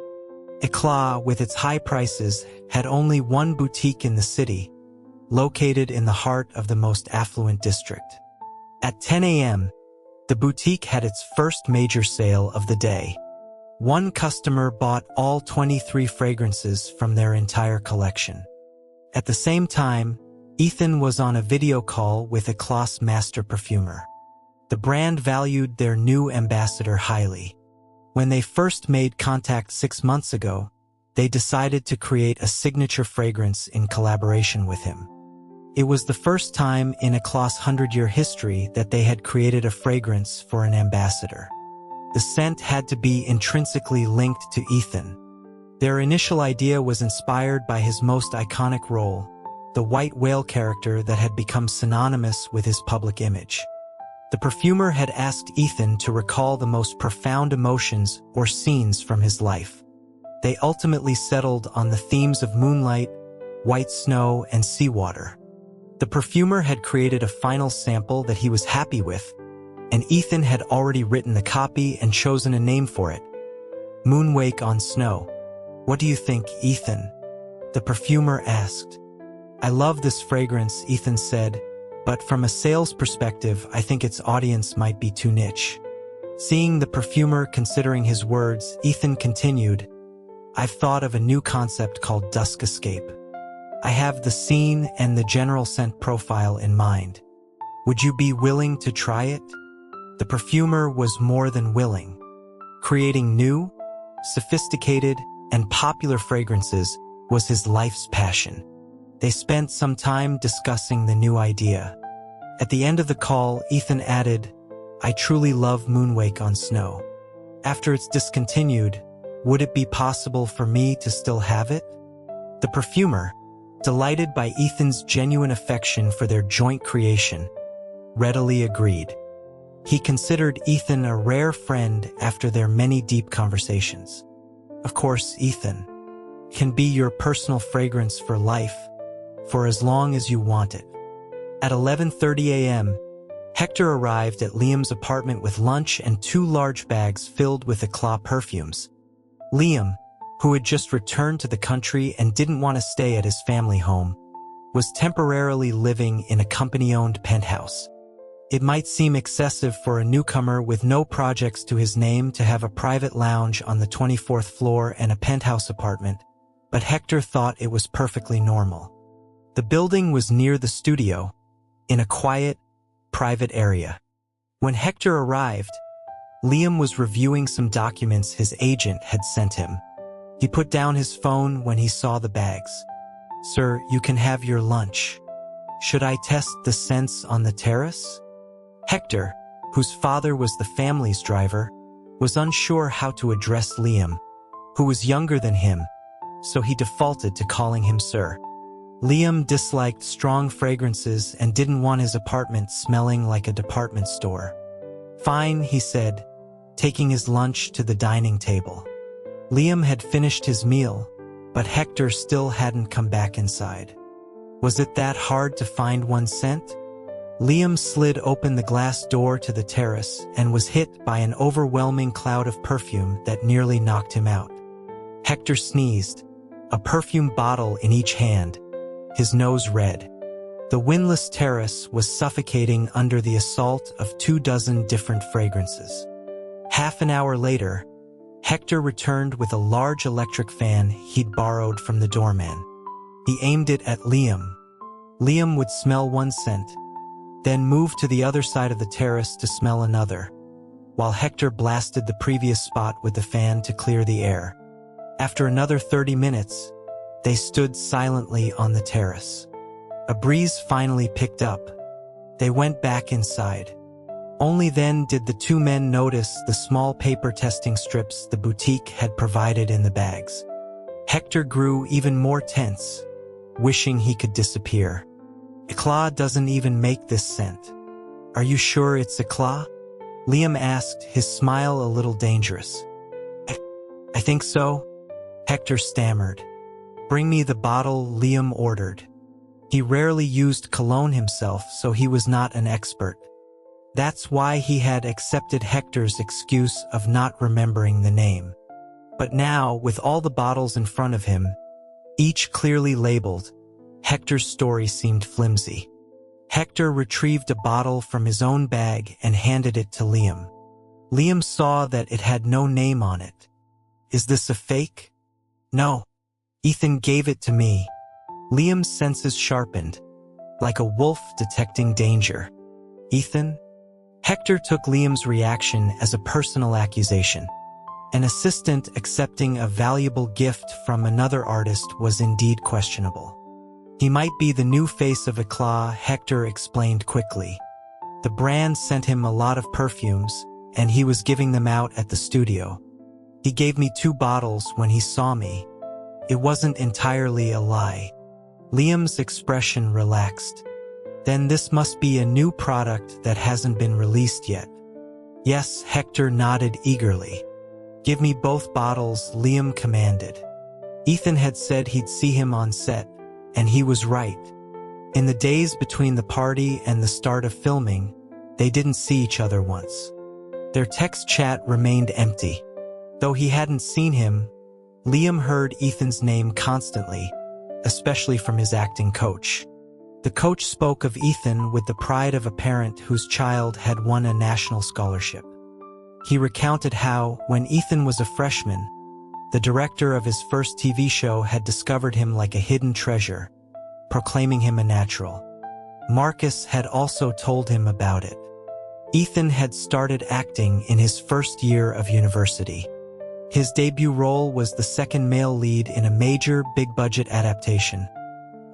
Eclat, with its high prices, had only one boutique in the city, located in the heart of the most affluent district. At 10 a.m., the boutique had its first major sale of the day. One customer bought all 23 fragrances from their entire collection. At the same time, Ethan was on a video call with Eclat's master perfumer. The brand valued their new ambassador highly. When they first made contact 6 months ago, they decided to create a signature fragrance in collaboration with him. It was the first time in Eclat's 100-year history that they had created a fragrance for an ambassador. The scent had to be intrinsically linked to Ethan. Their initial idea was inspired by his most iconic role, the white whale character that had become synonymous with his public image. The perfumer had asked Ethan to recall the most profound emotions or scenes from his life. They ultimately settled on the themes of moonlight, white snow, and seawater. The perfumer had created a final sample that he was happy with, and Ethan had already written the copy and chosen a name for it. Moonwake on Snow. "What do you think, Ethan?" the perfumer asked. "I love this fragrance," Ethan said, "but from a sales perspective, I think its audience might be too niche." Seeing the perfumer considering his words, Ethan continued, "I've thought of a new concept called Dusk Escape. I have the scene and the general scent profile in mind. Would you be willing to try it?" The perfumer was more than willing. Creating new, sophisticated, and popular fragrances was his life's passion. They spent some time discussing the new idea. At the end of the call, Ethan added, "I truly love Moonwake on Snow. After it's discontinued, would it be possible for me to still have it?" The perfumer, delighted by Ethan's genuine affection for their joint creation, readily agreed. He considered Ethan a rare friend after their many deep conversations. Of course, Ethan can be your personal fragrance for life, for as long as you want it. At 11:30 a.m., Hector arrived at Liam's apartment with lunch and 2 large bags filled with Eclat perfumes. Liam, who had just returned to the country and didn't want to stay at his family home, was temporarily living in a company-owned penthouse. It might seem excessive for a newcomer with no projects to his name to have a private lounge on the 24th floor and a penthouse apartment, but Hector thought it was perfectly normal. The building was near the studio, in a quiet, private area. When Hector arrived, Liam was reviewing some documents his agent had sent him. He put down his phone when he saw the bags. "Sir, you can have your lunch." Should I test the scents on the terrace? Hector, whose father was the family's driver, was unsure how to address Liam, who was younger than him, so he defaulted to calling him Sir. Liam disliked strong fragrances and didn't want his apartment smelling like a department store. Fine, he said, taking his lunch to the dining table. Liam had finished his meal, but Hector still hadn't come back inside. Was it that hard to find one scent? Liam slid open the glass door to the terrace and was hit by an overwhelming cloud of perfume that nearly knocked him out. Hector sneezed, a perfume bottle in each hand, his nose red. The windless terrace was suffocating under the assault of 24 different fragrances. Half an hour later, Hector returned with a large electric fan he'd borrowed from the doorman. He aimed it at Liam. Liam would smell one scent, then move to the other side of the terrace to smell another, while Hector blasted the previous spot with the fan to clear the air. After another 30 minutes, they stood silently on the terrace. A breeze finally picked up. They went back inside. Only then did the two men notice the small paper testing strips the boutique had provided in the bags. Hector grew even more tense, wishing he could disappear. Eclat doesn't even make this scent. Are you sure it's Eclat? Liam asked, his smile a little dangerous. I think so, Hector stammered. Bring me the bottle, Liam ordered. He rarely used cologne himself, so he was not an expert. That's why he had accepted Hector's excuse of not remembering the name. But now, with all the bottles in front of him, each clearly labeled, Hector's story seemed flimsy. Hector retrieved a bottle from his own bag and handed it to Liam. Liam saw that it had no name on it. Is this a fake? No. Ethan gave it to me. Liam's senses sharpened, like a wolf detecting danger. Ethan? Hector took Liam's reaction as a personal accusation. An assistant accepting a valuable gift from another artist was indeed questionable. He might be the new face of Eclat, Hector explained quickly. The brand sent him a lot of perfumes, and he was giving them out at the studio. He gave me 2 bottles when he saw me. It wasn't entirely a lie. Liam's expression relaxed. Then this must be a new product that hasn't been released yet. Yes, Hector nodded eagerly. Give me both bottles, Liam commanded. Ethan had said he'd see him on set, and he was right. In the days between the party and the start of filming, they didn't see each other once. Their text chat remained empty. Though he hadn't seen him, Liam heard Ethan's name constantly, especially from his acting coach. The coach spoke of Ethan with the pride of a parent whose child had won a national scholarship. He recounted how, when Ethan was a freshman, the director of his first TV show had discovered him like a hidden treasure, proclaiming him a natural. Marcus had also told him about it. Ethan had started acting in his first year of university. His debut role was the second male lead in a major, big-budget adaptation,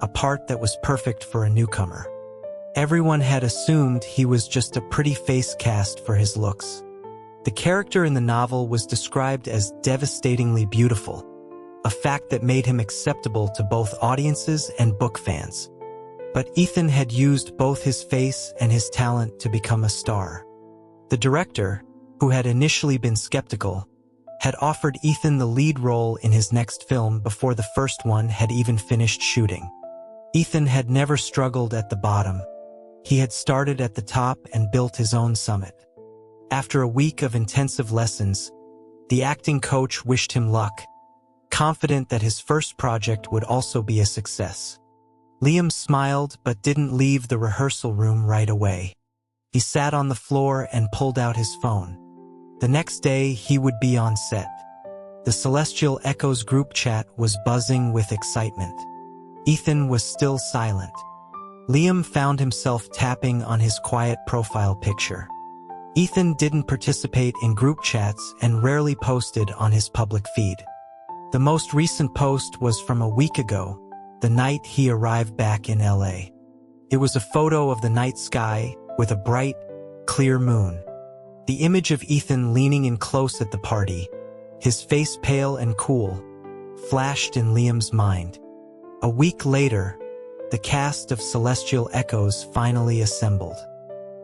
a part that was perfect for a newcomer. Everyone had assumed he was just a pretty face cast for his looks. The character in the novel was described as devastatingly beautiful, a fact that made him acceptable to both audiences and book fans. But Ethan had used both his face and his talent to become a star. The director, who had initially been skeptical, had offered Ethan the lead role in his next film before the first one had even finished shooting. Ethan had never struggled at the bottom. He had started at the top and built his own summit. After a week of intensive lessons, the acting coach wished him luck, confident that his first project would also be a success. Liam smiled but didn't leave the rehearsal room right away. He sat on the floor and pulled out his phone. The next day, he would be on set. The Celestial Echoes group chat was buzzing with excitement. Ethan was still silent. Liam found himself tapping on his quiet profile picture. Ethan didn't participate in group chats and rarely posted on his public feed. The most recent post was from a week ago, the night he arrived back in LA. It was a photo of the night sky with a bright, clear moon. The image of Ethan leaning in close at the party, his face pale and cool, flashed in Liam's mind. A week later, the cast of Celestial Echoes finally assembled.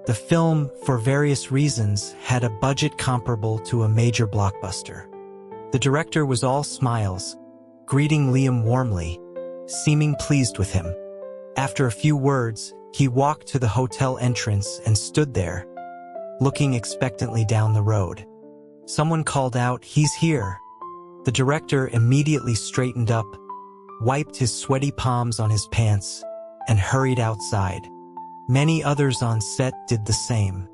The film, for various reasons, had a budget comparable to a major blockbuster. The director was all smiles, greeting Liam warmly, seeming pleased with him. After a few words, he walked to the hotel entrance and stood there, looking expectantly down the road. Someone called out, "He's here." The director immediately straightened up, wiped his sweaty palms on his pants, and hurried outside. Many others on set did the same.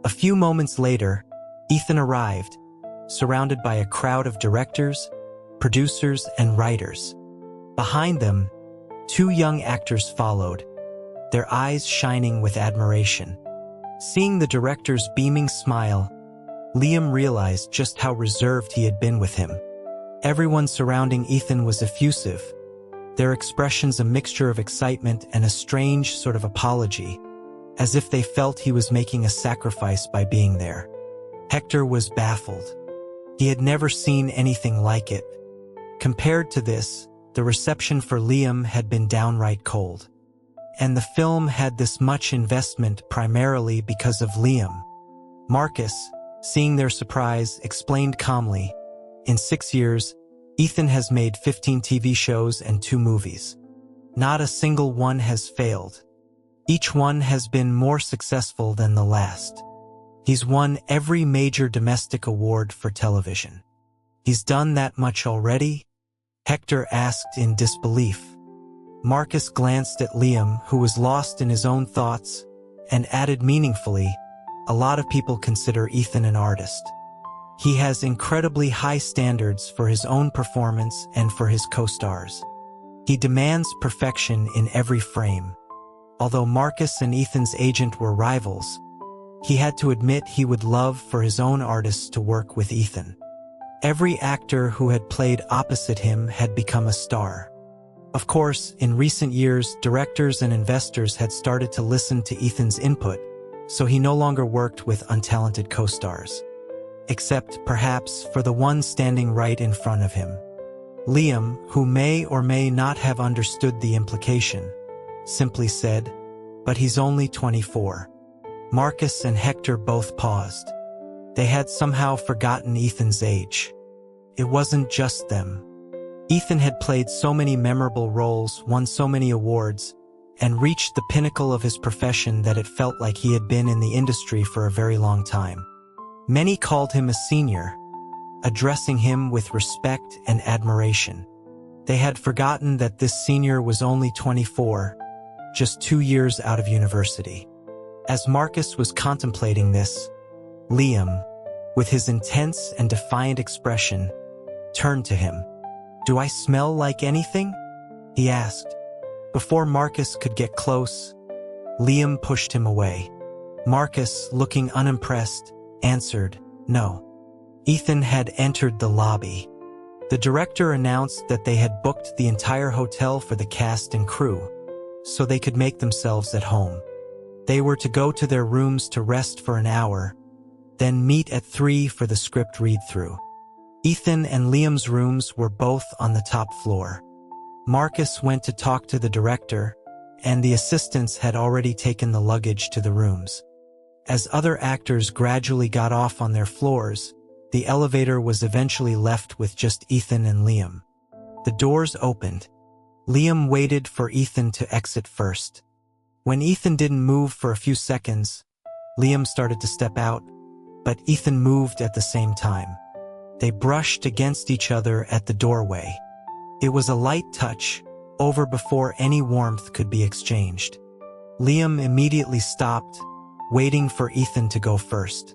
A few moments later, Ethan arrived, surrounded by a crowd of directors, producers, and writers. Behind them, two young actors followed, their eyes shining with admiration. Seeing the director's beaming smile, Liam realized just how reserved he had been with him. Everyone surrounding Ethan was effusive, their expressions a mixture of excitement and a strange sort of apology, as if they felt he was making a sacrifice by being there. Hector was baffled. He had never seen anything like it. Compared to this, the reception for Liam had been downright cold. And the film had this much investment primarily because of Liam. Marcus, seeing their surprise, explained calmly, "In 6 years, Ethan has made 15 TV shows and 2 movies. Not a single one has failed. Each one has been more successful than the last. He's won every major domestic award for television." "He's done that much already?" Hector asked in disbelief. Marcus glanced at Liam, who was lost in his own thoughts, and added meaningfully, "A lot of people consider Ethan an artist. He has incredibly high standards for his own performance and for his co-stars. He demands perfection in every frame." Although Marcus and Ethan's agent were rivals, he had to admit he would love for his own artists to work with Ethan. Every actor who had played opposite him had become a star. Of course, in recent years, directors and investors had started to listen to Ethan's input, so he no longer worked with untalented co-stars. Except, perhaps, for the one standing right in front of him. Liam, who may or may not have understood the implication, simply said, "But he's only 24. Marcus and Hector both paused. They had somehow forgotten Ethan's age. It wasn't just them. Ethan had played so many memorable roles, won so many awards, and reached the pinnacle of his profession that it felt like he had been in the industry for a very long time. Many called him a senior, addressing him with respect and admiration. They had forgotten that this senior was only 24, just 2 years out of university." As Marcus was contemplating this, Liam, with his intense and defiant expression, turned to him. "Do I smell like anything?" he asked. Before Marcus could get close, Liam pushed him away. Marcus, looking unimpressed, answered, "No." Ethan had entered the lobby. The director announced that they had booked the entire hotel for the cast and crew, so they could make themselves at home. They were to go to their rooms to rest for an hour, then meet at 3 for the script read-through. Ethan and Liam's rooms were both on the top floor. Marcus went to talk to the director, and the assistants had already taken the luggage to the rooms. As other actors gradually got off on their floors, the elevator was eventually left with just Ethan and Liam. The doors opened. Liam waited for Ethan to exit first. When Ethan didn't move for a few seconds, Liam started to step out, but Ethan moved at the same time. They brushed against each other at the doorway. It was a light touch, over before any warmth could be exchanged. Liam immediately stopped, waiting for Ethan to go first.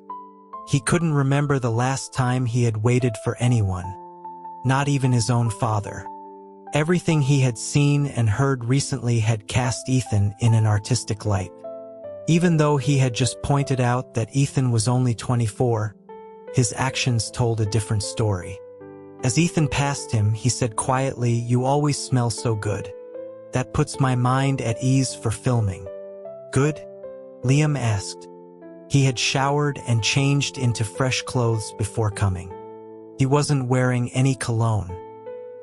He couldn't remember the last time he had waited for anyone, not even his own father. Everything he had seen and heard recently had cast Ethan in an artistic light. Even though he had just pointed out that Ethan was only 24, his actions told a different story. As Ethan passed him, he said quietly, "You always smell so good. That puts my mind at ease for filming." Good? Liam asked. He had showered and changed into fresh clothes before coming. He wasn't wearing any cologne.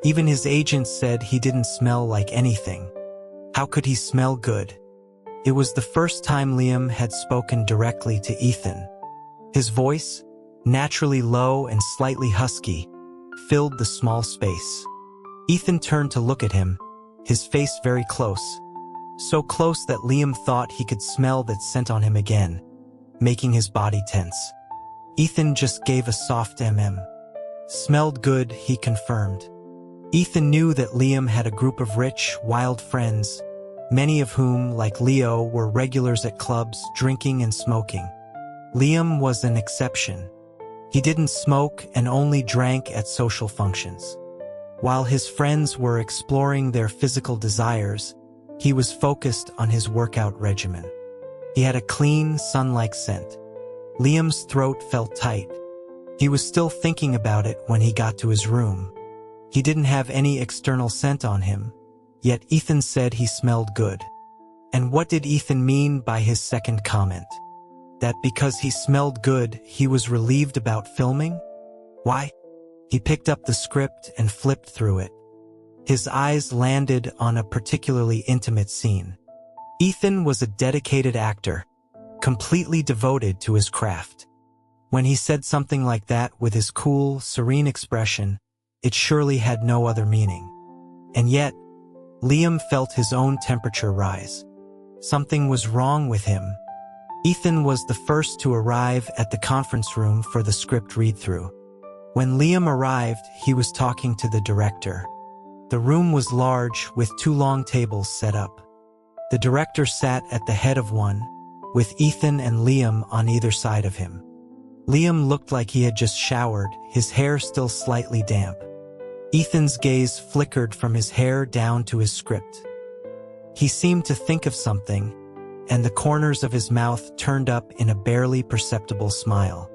Even his agent said he didn't smell like anything. How could he smell good? It was the first time Liam had spoken directly to Ethan. His voice, naturally low and slightly husky, filled the small space. Ethan turned to look at him, his face very close. So close that Liam thought he could smell that scent on him again, making his body tense. Ethan just gave a soft Smelled good, he confirmed. Ethan knew that Liam had a group of rich, wild friends, many of whom, like Leo, were regulars at clubs, drinking and smoking. Liam was an exception. He didn't smoke and only drank at social functions. While his friends were exploring their physical desires, he was focused on his workout regimen. He had a clean, sun-like scent. Liam's throat felt tight. He was still thinking about it when he got to his room. He didn't have any external scent on him, yet Ethan said he smelled good. And what did Ethan mean by his second comment? That because he smelled good, he was relieved about filming? Why? He picked up the script and flipped through it. His eyes landed on a particularly intimate scene. Ethan was a dedicated actor, completely devoted to his craft. When he said something like that with his cool, serene expression, it surely had no other meaning. And yet, Liam felt his own temperature rise. Something was wrong with him. Ethan was the first to arrive at the conference room for the script read-through. When Liam arrived, he was talking to the director. The room was large, with 2 long tables set up. The director sat at the head of one, with Ethan and Liam on either side of him. Liam looked like he had just showered, his hair still slightly damp. Ethan's gaze flickered from his hair down to his script. He seemed to think of something, and the corners of his mouth turned up in a barely perceptible smile.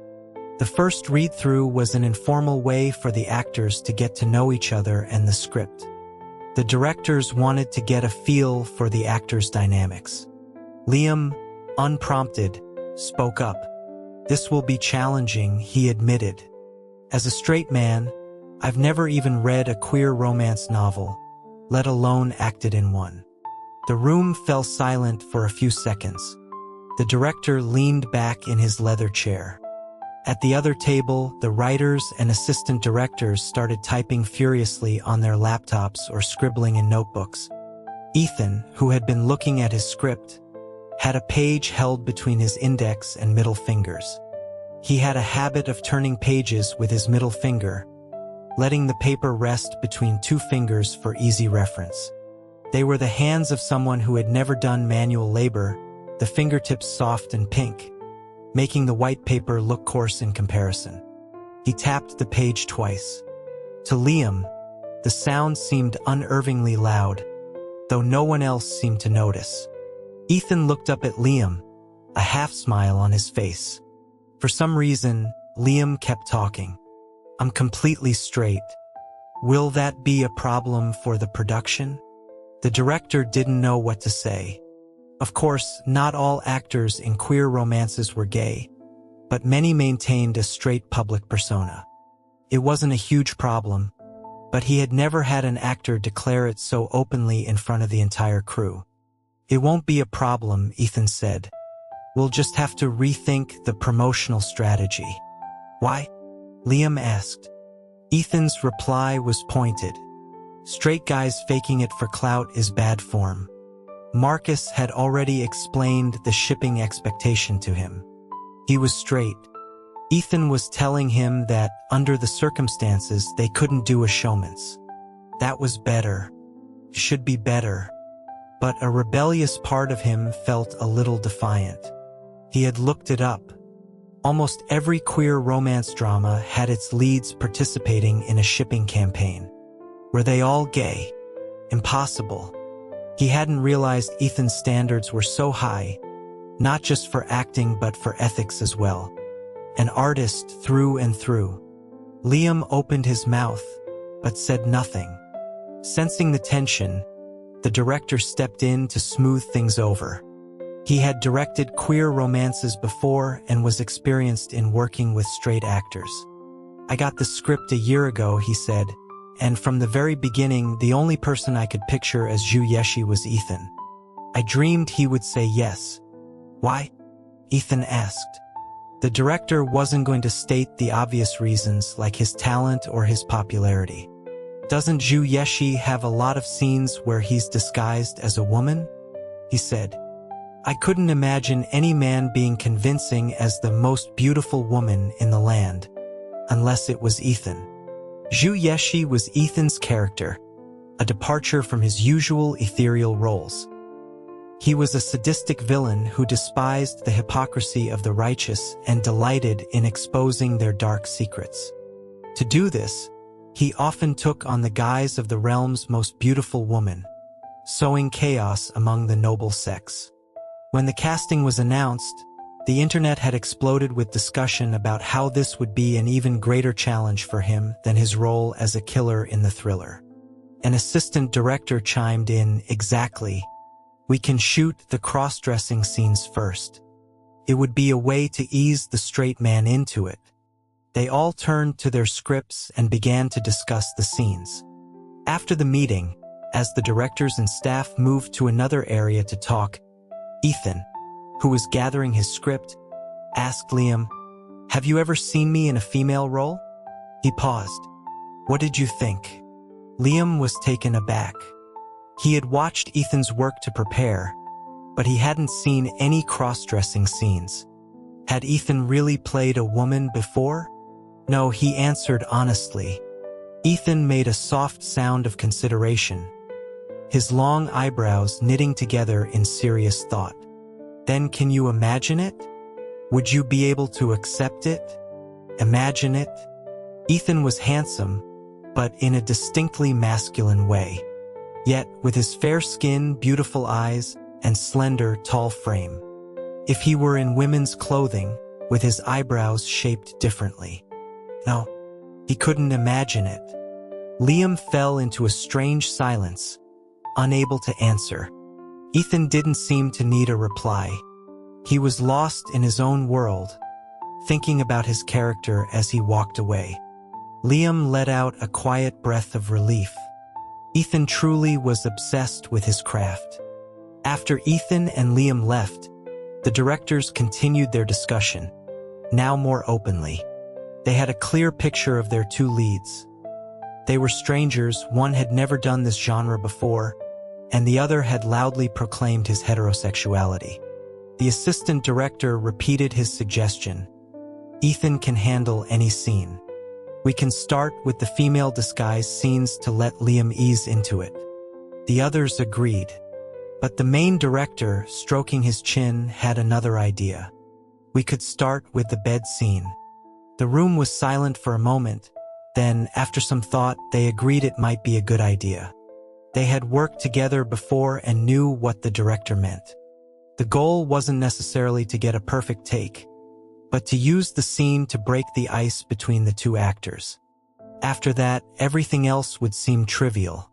The first read-through was an informal way for the actors to get to know each other and the script. The directors wanted to get a feel for the actors' dynamics. Liam, unprompted, spoke up. "This will be challenging," he admitted. "As a straight man, I've never even read a queer romance novel, let alone acted in one." The room fell silent for a few seconds. The director leaned back in his leather chair. At the other table, the writers and assistant directors started typing furiously on their laptops or scribbling in notebooks. Ethan, who had been looking at his script, had a page held between his index and middle fingers. He had a habit of turning pages with his middle finger, letting the paper rest between 2 fingers for easy reference. They were the hands of someone who had never done manual labor, the fingertips soft and pink, making the white paper look coarse in comparison. He tapped the page twice. To Liam, the sound seemed unnervingly loud, though no one else seemed to notice. Ethan looked up at Liam, a half-smile on his face. For some reason, Liam kept talking. "I'm completely straight. Will that be a problem for the production?" The director didn't know what to say. Of course, not all actors in queer romances were gay, but many maintained a straight public persona. It wasn't a huge problem, but he had never had an actor declare it so openly in front of the entire crew. "It won't be a problem," Ethan said. "We'll just have to rethink the promotional strategy." "Why?" Liam asked. Ethan's reply was pointed. "Straight guys faking it for clout is bad form." Marcus had already explained the shipping expectation to him. He was straight. Ethan was telling him that, under the circumstances, they couldn't do a showman's. That was better. Should be better. But a rebellious part of him felt a little defiant. He had looked it up. Almost every queer romance drama had its leads participating in a shipping campaign. Were they all gay? Impossible. He hadn't realized Ethan's standards were so high, not just for acting but for ethics as well. An artist through and through. Liam opened his mouth, but said nothing. Sensing the tension, the director stepped in to smooth things over. He had directed queer romances before and was experienced in working with straight actors. "I got the script a year ago," he said, "and from the very beginning, the only person I could picture as Zhu Yeshi was Ethan. I dreamed he would say yes." "Why?" Ethan asked. The director wasn't going to state the obvious reasons like his talent or his popularity. "Doesn't Zhu Yeshi have a lot of scenes where he's disguised as a woman?" he said. "I couldn't imagine any man being convincing as the most beautiful woman in the land, unless it was Ethan." Zhu Yeshi was Ethan's character, a departure from his usual ethereal roles. He was a sadistic villain who despised the hypocrisy of the righteous and delighted in exposing their dark secrets. To do this, he often took on the guise of the realm's most beautiful woman, sowing chaos among the noble sex. When the casting was announced, the internet had exploded with discussion about how this would be an even greater challenge for him than his role as a killer in the thriller. An assistant director chimed in, "Exactly. We can shoot the cross-dressing scenes first. It would be a way to ease the straight man into it." They all turned to their scripts and began to discuss the scenes. After the meeting, as the directors and staff moved to another area to talk, Ethan, who was gathering his script, asked Liam, "Have you ever seen me in a female role?" He paused. "What did you think?" Liam was taken aback. He had watched Ethan's work to prepare, but he hadn't seen any cross-dressing scenes. Had Ethan really played a woman before? "No," he answered honestly. Ethan made a soft sound of consideration, his long eyebrows knitting together in serious thought. "Then can you imagine it? Would you be able to accept it? Imagine it?" Ethan was handsome, but in a distinctly masculine way. Yet, with his fair skin, beautiful eyes, and slender, tall frame. If he were in women's clothing, with his eyebrows shaped differently. No, he couldn't imagine it. Liam fell into a strange silence, unable to answer. Ethan didn't seem to need a reply. He was lost in his own world, thinking about his character as he walked away. Liam let out a quiet breath of relief. Ethan truly was obsessed with his craft. After Ethan and Liam left, the directors continued their discussion, now more openly. They had a clear picture of their two leads. They were strangers, one had never done this genre before, and the other had loudly proclaimed his heterosexuality. The assistant director repeated his suggestion. "Ethan can handle any scene. We can start with the female disguise scenes to let Liam ease into it." The others agreed. But the main director, stroking his chin, had another idea. "We could start with the bed scene." The room was silent for a moment. Then, after some thought, they agreed it might be a good idea. They had worked together before and knew what the director meant. The goal wasn't necessarily to get a perfect take, but to use the scene to break the ice between the two actors. After that, everything else would seem trivial.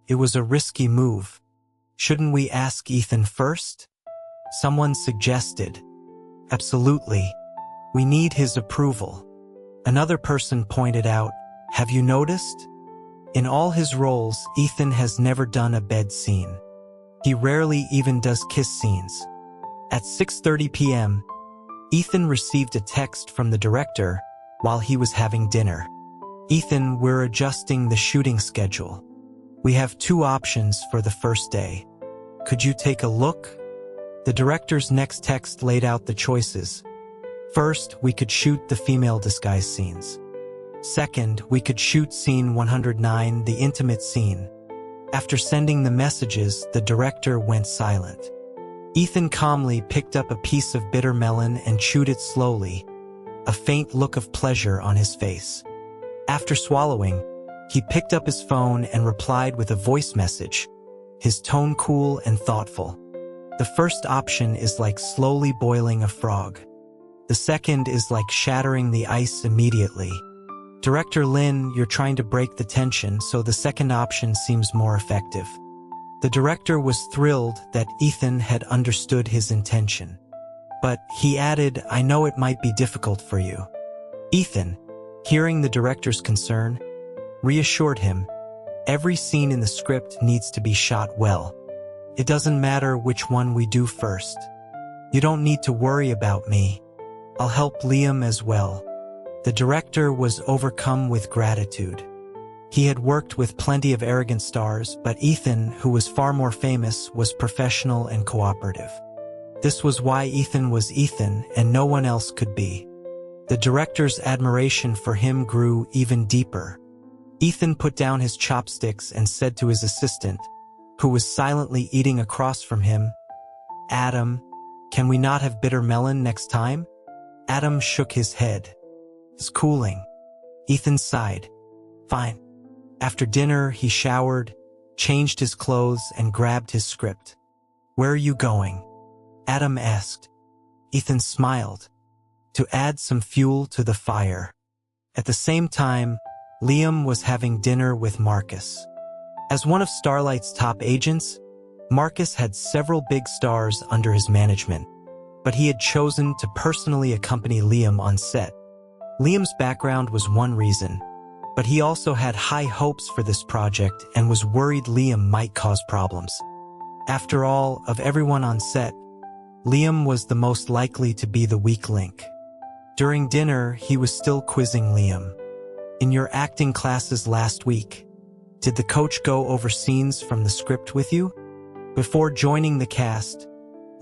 It was a risky move. "Shouldn't we ask Ethan first?" someone suggested. "Absolutely. We need his approval." Another person pointed out, "Have you noticed? In all his roles, Ethan has never done a bed scene. He rarely even does kiss scenes." At 6:30 p.m., Ethan received a text from the director while he was having dinner. "Ethan, we're adjusting the shooting schedule. We have 2 options for the first day. Could you take a look?" The director's next text laid out the choices. First, we could shoot the female disguise scenes. Second, we could shoot scene 109, the intimate scene. After sending the messages, the director went silent. Ethan calmly picked up a piece of bitter melon and chewed it slowly, a faint look of pleasure on his face. After swallowing, he picked up his phone and replied with a voice message, his tone cool and thoughtful. "The first option is like slowly boiling a frog. The second is like shattering the ice immediately. Director Lin, you're trying to break the tension, so the second option seems more effective." The director was thrilled that Ethan had understood his intention. But he added, "I know it might be difficult for you." Ethan, hearing the director's concern, reassured him, "Every scene in the script needs to be shot well. It doesn't matter which one we do first. You don't need to worry about me. I'll help Liam as well." The director was overcome with gratitude. He had worked with plenty of arrogant stars, but Ethan, who was far more famous, was professional and cooperative. This was why Ethan was Ethan and no one else could be. The director's admiration for him grew even deeper. Ethan put down his chopsticks and said to his assistant, who was silently eating across from him, "Adam, can we not have bitter melon next time?" Adam shook his head. "It's cooling." Ethan sighed. "Fine." After dinner, he showered, changed his clothes, and grabbed his script. "Where are you going?" Adam asked. Ethan smiled. "To add some fuel to the fire." At the same time, Liam was having dinner with Marcus. As one of Starlight's top agents, Marcus had several big stars under his management, but he had chosen to personally accompany Liam on set. Liam's background was one reason, but he also had high hopes for this project and was worried Liam might cause problems. After all, of everyone on set, Liam was the most likely to be the weak link. During dinner, he was still quizzing Liam. "In your acting classes last week, did the coach go over scenes from the script with you?" Before joining the cast,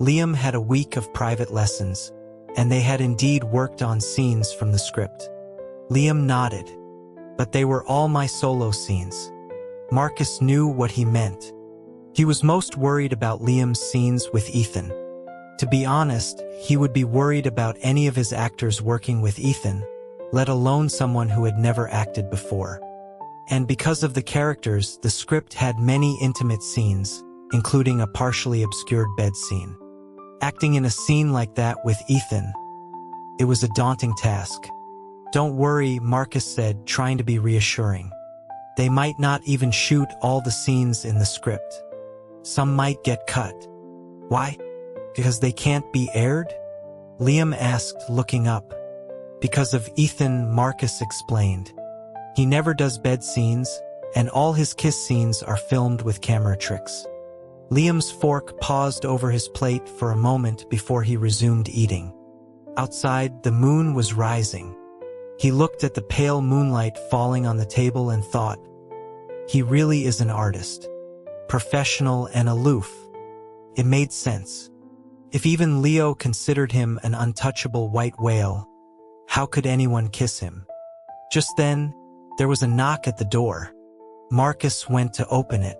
Liam had a week of private lessons, and they had indeed worked on scenes from the script. Liam nodded. "But they were all my solo scenes." Marcus knew what he meant. He was most worried about Liam's scenes with Ethan. To be honest, he would be worried about any of his actors working with Ethan, let alone someone who had never acted before. And because of the characters, the script had many intimate scenes, including a partially obscured bed scene. Acting in a scene like that with Ethan, it was a daunting task. "Don't worry," Marcus said, trying to be reassuring. "They might not even shoot all the scenes in the script. Some might get cut." "Why? Because they can't be aired?" Liam asked, looking up. "Because of Ethan," Marcus explained. "He never does bed scenes, and all his kiss scenes are filmed with camera tricks." Liam's fork paused over his plate for a moment before he resumed eating. Outside, the moon was rising. He looked at the pale moonlight falling on the table and thought, he really is an artist. Professional and aloof. It made sense. If even Leo considered him an untouchable white whale, how could anyone kiss him? Just then, there was a knock at the door. Marcus went to open it.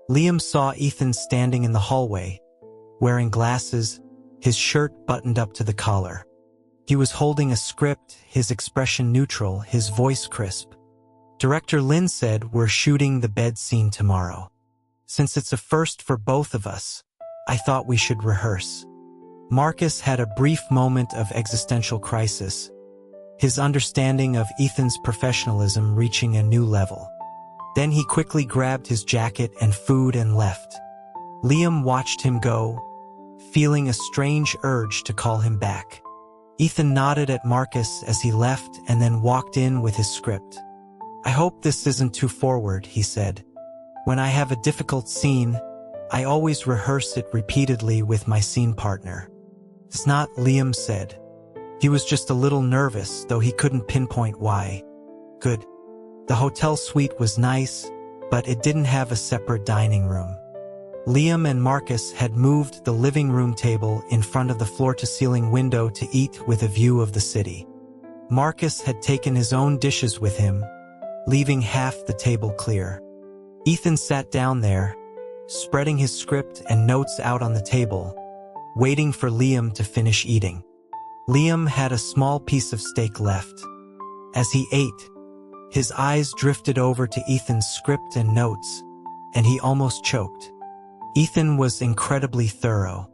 Liam saw Ethan standing in the hallway, wearing glasses, his shirt buttoned up to the collar. He was holding a script, his expression neutral, his voice crisp. "Director Lin said we're shooting the bed scene tomorrow. Since it's a first for both of us, I thought we should rehearse." Marcus had a brief moment of existential crisis, his understanding of Ethan's professionalism reaching a new level. Then he quickly grabbed his jacket and food and left. Liam watched him go, feeling a strange urge to call him back. Ethan nodded at Marcus as he left and then walked in with his script. "I hope this isn't too forward," he said. "When I have a difficult scene, I always rehearse it repeatedly with my scene partner." "It's not," Liam said. He was just a little nervous, though he couldn't pinpoint why. "Good." The hotel suite was nice, but it didn't have a separate dining room. Liam and Marcus had moved the living room table in front of the floor-to-ceiling window to eat with a view of the city. Marcus had taken his own dishes with him, leaving half the table clear. Ethan sat down there, spreading his script and notes out on the table, waiting for Liam to finish eating. Liam had a small piece of steak left. As he ate, his eyes drifted over to Ethan's script and notes, and he almost choked. Ethan was incredibly thorough.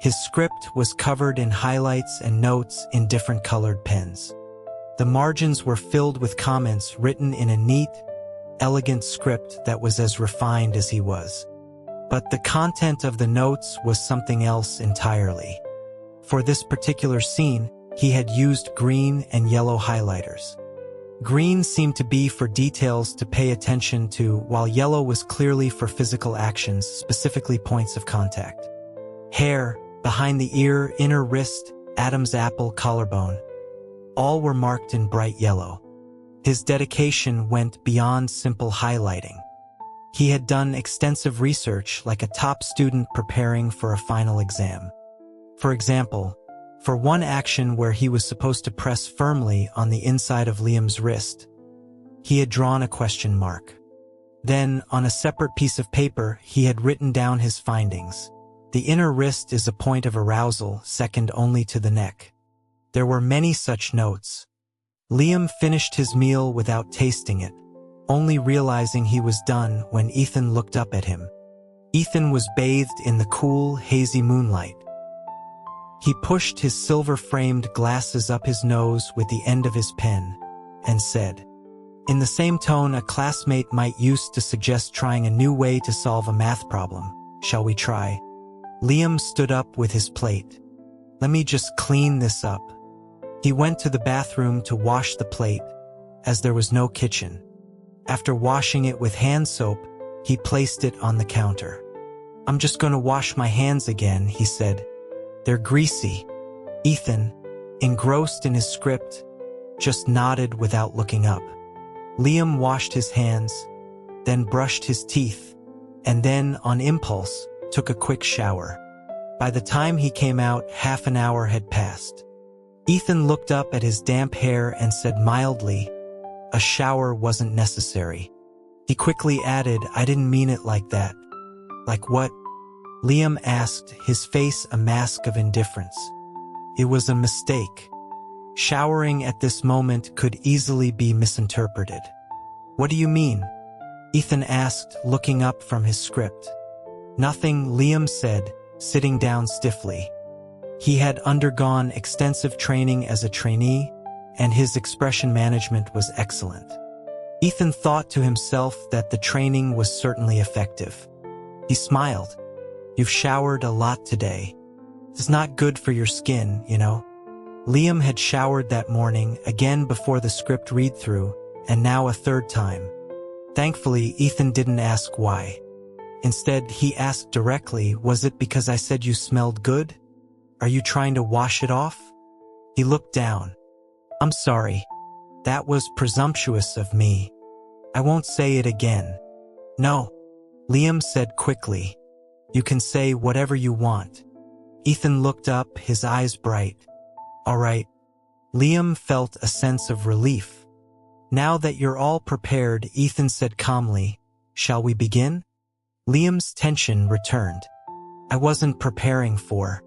His script was covered in highlights and notes in different colored pens. The margins were filled with comments written in a neat, elegant script that was as refined as he was. But the content of the notes was something else entirely. For this particular scene, he had used green and yellow highlighters. Green seemed to be for details to pay attention to, while yellow was clearly for physical actions, specifically points of contact. Hair, behind the ear, inner wrist, Adam's apple, collarbone. All were marked in bright yellow. His dedication went beyond simple highlighting. He had done extensive research like a top student preparing for a final exam. For example, for one action where he was supposed to press firmly on the inside of Liam's wrist, he had drawn a question mark. Then, on a separate piece of paper, he had written down his findings. The inner wrist is a point of arousal, second only to the neck. There were many such notes. Liam finished his meal without tasting it, only realizing he was done when Ethan looked up at him. Ethan was bathed in the cool, hazy moonlight. He pushed his silver-framed glasses up his nose with the end of his pen and said, in the same tone a classmate might use to suggest trying a new way to solve a math problem, "Shall we try?" Liam stood up with his plate. "Let me just clean this up." He went to the bathroom to wash the plate, as there was no kitchen. After washing it with hand soap, he placed it on the counter. "I'm just going to wash my hands again," he said. "They're greasy." Ethan, engrossed in his script, just nodded without looking up. Liam washed his hands, then brushed his teeth, and then, on impulse, took a quick shower. By the time he came out, half an hour had passed. Ethan looked up at his damp hair and said mildly, "A shower wasn't necessary." He quickly added, "I didn't mean it like that." "Like what?" Liam asked, his face a mask of indifference. "It was a mistake. Showering at this moment could easily be misinterpreted." "What do you mean?" Ethan asked, looking up from his script. "Nothing," Liam said, sitting down stiffly. He had undergone extensive training as a trainee, and his expression management was excellent. Ethan thought to himself that the training was certainly effective. He smiled. "You've showered a lot today. It's not good for your skin, you know." Liam had showered that morning, again before the script read-through, and now a third time. Thankfully, Ethan didn't ask why. Instead, he asked directly, "Was it because I said you smelled good? Are you trying to wash it off?" He looked down. "I'm sorry. That was presumptuous of me. I won't say it again." "No," Liam said quickly. "You can say whatever you want." Ethan looked up, his eyes bright. "All right." Liam felt a sense of relief. "Now that you're all prepared," Ethan said calmly, "shall we begin?" Liam's tension returned. "I wasn't preparing for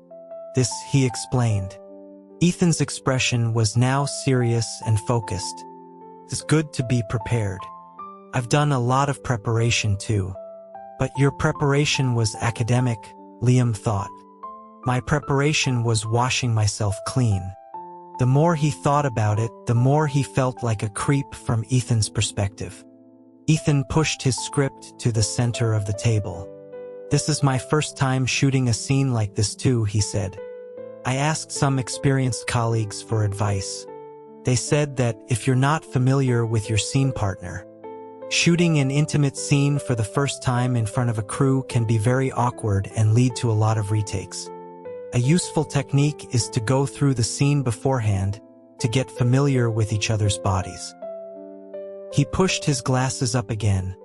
this," he explained. Ethan's expression was now serious and focused. "It's good to be prepared. I've done a lot of preparation too." "But your preparation was academic," Liam thought. "My preparation was washing myself clean." The more he thought about it, the more he felt like a creep from Ethan's perspective. Ethan pushed his script to the center of the table. "This is my first time shooting a scene like this too," he said. "I asked some experienced colleagues for advice. They said that if you're not familiar with your scene partner, shooting an intimate scene for the first time in front of a crew can be very awkward and lead to a lot of retakes. A useful technique is to go through the scene beforehand to get familiar with each other's bodies." He pushed his glasses up again,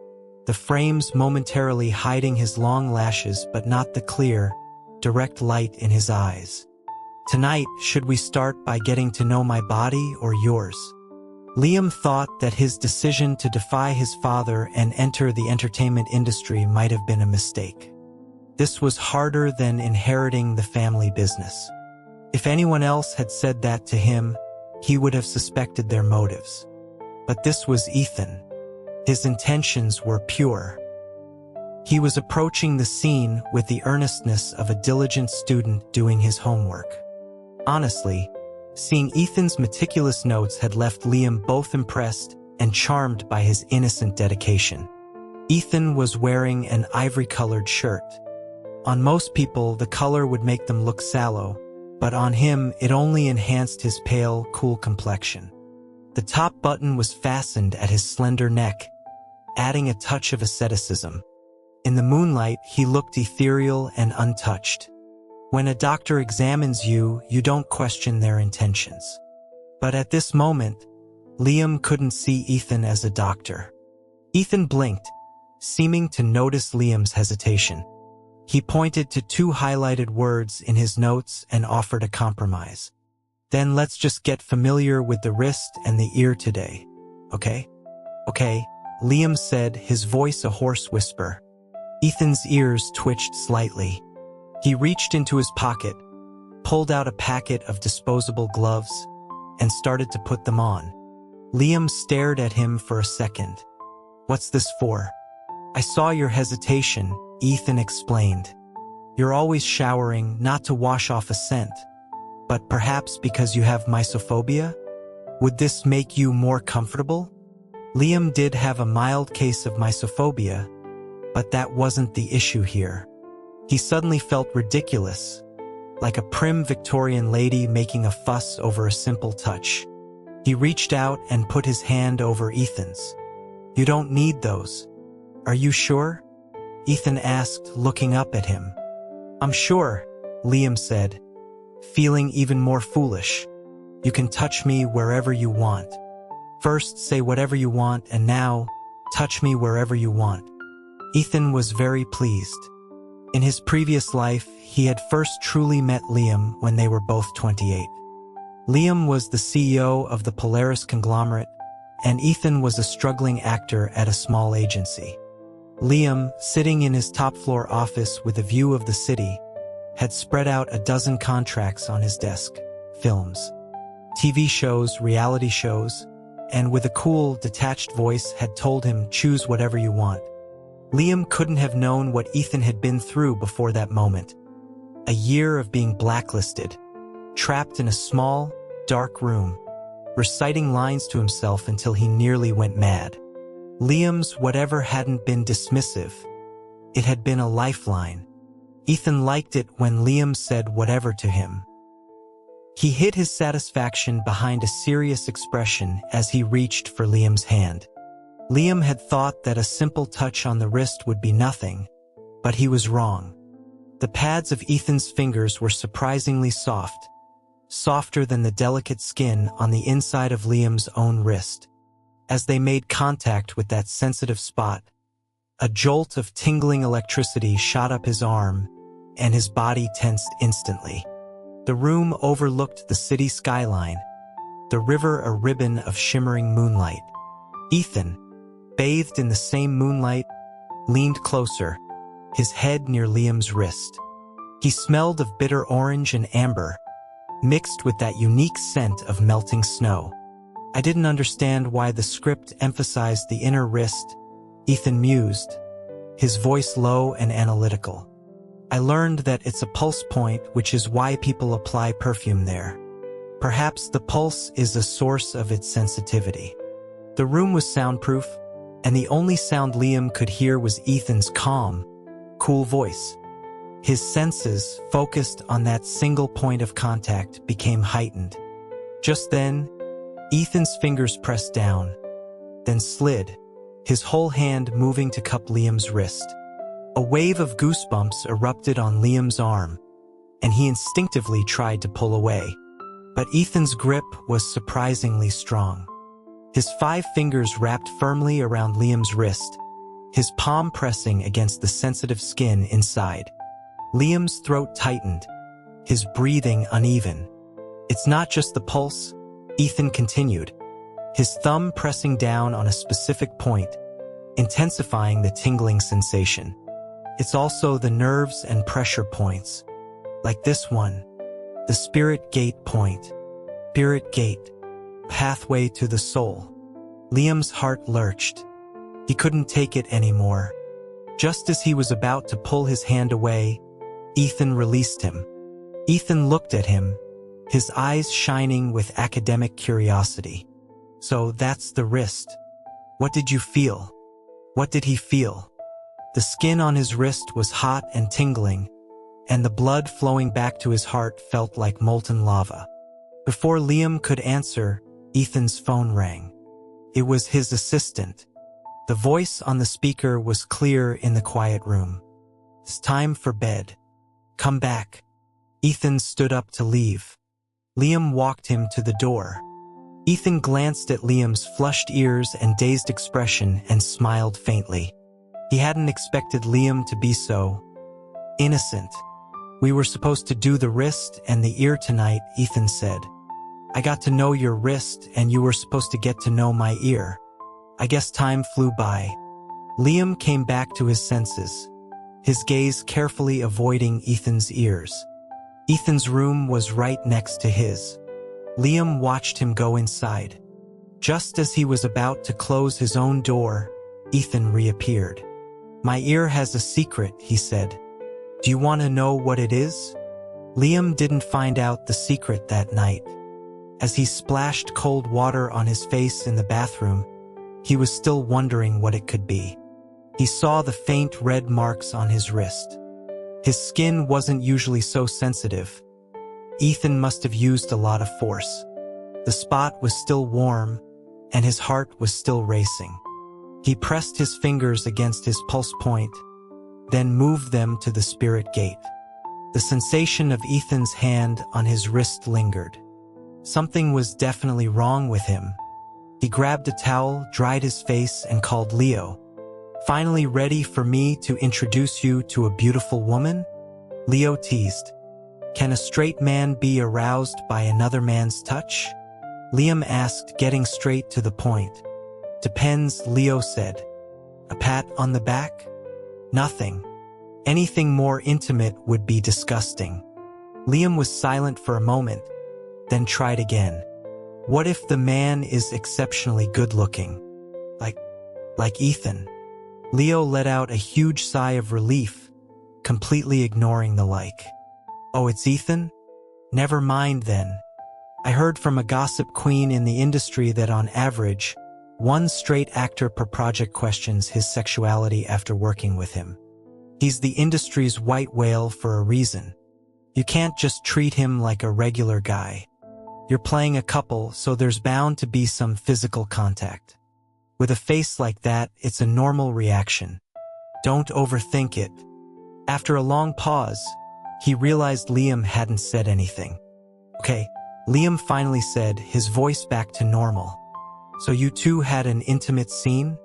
the frames momentarily hiding his long lashes but not the clear, direct light in his eyes. "Tonight, should we start by getting to know my body or yours?" Liam thought that his decision to defy his father and enter the entertainment industry might have been a mistake. This was harder than inheriting the family business. If anyone else had said that to him, he would have suspected their motives. But this was Ethan. His intentions were pure. He was approaching the scene with the earnestness of a diligent student doing his homework. Honestly, seeing Ethan's meticulous notes had left Liam both impressed and charmed by his innocent dedication. Ethan was wearing an ivory-colored shirt. On most people, the color would make them look sallow, but on him, it only enhanced his pale, cool complexion. The top button was fastened at his slender neck, adding a touch of asceticism. In the moonlight, he looked ethereal and untouched. When a doctor examines you, you don't question their intentions. But at this moment, Liam couldn't see Ethan as a doctor. Ethan blinked, seeming to notice Liam's hesitation. He pointed to two highlighted words in his notes and offered a compromise. Then let's just get familiar with the wrist and the ear today, okay? Okay, Liam said, his voice a hoarse whisper. Ethan's ears twitched slightly. He reached into his pocket, pulled out a packet of disposable gloves, and started to put them on. Liam stared at him for a second. What's this for? I saw your hesitation, Ethan explained. You're always showering not to wash off a scent, but perhaps because you have mysophobia? Would this make you more comfortable? Liam did have a mild case of mysophobia, but that wasn't the issue here. He suddenly felt ridiculous, like a prim Victorian lady making a fuss over a simple touch. He reached out and put his hand over Ethan's. You don't need those. Are you sure? Ethan asked, looking up at him. I'm sure, Liam said, feeling even more foolish. You can touch me wherever you want. First say whatever you want, and now touch me wherever you want. Ethan was very pleased. In his previous life, he had first truly met Liam when they were both 28. Liam was the CEO of the Polaris conglomerate, and Ethan was a struggling actor at a small agency. Liam, sitting in his top-floor office with a view of the city, had spread out a dozen contracts on his desk. Films, TV shows, reality shows, and with a cool, detached voice had told him, choose whatever you want. Liam couldn't have known what Ethan had been through before that moment. A year of being blacklisted, trapped in a small, dark room, reciting lines to himself until he nearly went mad. Liam's whatever hadn't been dismissive. It had been a lifeline. Ethan liked it when Liam said whatever to him. He hid his satisfaction behind a serious expression as he reached for Liam's hand. Liam had thought that a simple touch on the wrist would be nothing, but he was wrong. The pads of Ethan's fingers were surprisingly soft, softer than the delicate skin on the inside of Liam's own wrist. As they made contact with that sensitive spot, a jolt of tingling electricity shot up his arm, and his body tensed instantly. The room overlooked the city skyline, the river a ribbon of shimmering moonlight. Ethan, bathed in the same moonlight, leaned closer, his head near Liam's wrist. He smelled of bitter orange and amber, mixed with that unique scent of melting snow. I didn't understand why the script emphasized the inner wrist, Ethan mused, his voice low and analytical. I learned that it's a pulse point, which is why people apply perfume there. Perhaps the pulse is a source of its sensitivity. The room was soundproof, and the only sound Liam could hear was Ethan's calm, cool voice. His senses, focused on that single point of contact, became heightened. Just then, Ethan's fingers pressed down, then slid, his whole hand moving to cup Liam's wrist. A wave of goosebumps erupted on Liam's arm, and he instinctively tried to pull away. But Ethan's grip was surprisingly strong. His 5 fingers wrapped firmly around Liam's wrist, his palm pressing against the sensitive skin inside. Liam's throat tightened, his breathing uneven. It's not just the pulse, Ethan continued, his thumb pressing down on a specific point, intensifying the tingling sensation. It's also the nerves and pressure points, like this one, the spirit gate point. Spirit gate, pathway to the soul. Liam's heart lurched. He couldn't take it anymore. Just as he was about to pull his hand away, Ethan released him. Ethan looked at him, his eyes shining with academic curiosity. So that's the wrist. What did you feel? What did he feel? The skin on his wrist was hot and tingling, and the blood flowing back to his heart felt like molten lava. Before Liam could answer, Ethan's phone rang. It was his assistant. The voice on the speaker was clear in the quiet room. "It's time for bed. Come back." Ethan stood up to leave. Liam walked him to the door. Ethan glanced at Liam's flushed ears and dazed expression and smiled faintly. He hadn't expected Liam to be so innocent. "We were supposed to do the wrist and the ear tonight," Ethan said. "I got to know your wrist and you were supposed to get to know my ear. I guess time flew by." Liam came back to his senses, his gaze carefully avoiding Ethan's ears. Ethan's room was right next to his. Liam watched him go inside. Just as he was about to close his own door, Ethan reappeared. "My ear has a secret," he said. "Do you want to know what it is?" Liam didn't find out the secret that night. As he splashed cold water on his face in the bathroom, he was still wondering what it could be. He saw the faint red marks on his wrist. His skin wasn't usually so sensitive. Ethan must have used a lot of force. The spot was still warm, and his heart was still racing. He pressed his fingers against his pulse point, then moved them to the spirit gate. The sensation of Ethan's hand on his wrist lingered. Something was definitely wrong with him. He grabbed a towel, dried his face, and called Leo. "Finally ready for me to introduce you to a beautiful woman?" Leo teased. "Can a straight man be aroused by another man's touch?" Liam asked, getting straight to the point. "Depends," Leo said. "A pat on the back?" "Nothing. Anything more intimate would be disgusting." Liam was silent for a moment, then tried again. "What if the man is exceptionally good-looking? Like Ethan?" Leo let out a huge sigh of relief, completely ignoring the like. "Oh, it's Ethan? Never mind then. I heard from a gossip queen in the industry that on average, one straight actor per project questions his sexuality after working with him. He's the industry's white whale for a reason. You can't just treat him like a regular guy. You're playing a couple, so there's bound to be some physical contact. With a face like that, it's a normal reaction. Don't overthink it." After a long pause, he realized Liam hadn't said anything. "Okay," Liam finally said, his voice back to normal. "So you two had an intimate scene?"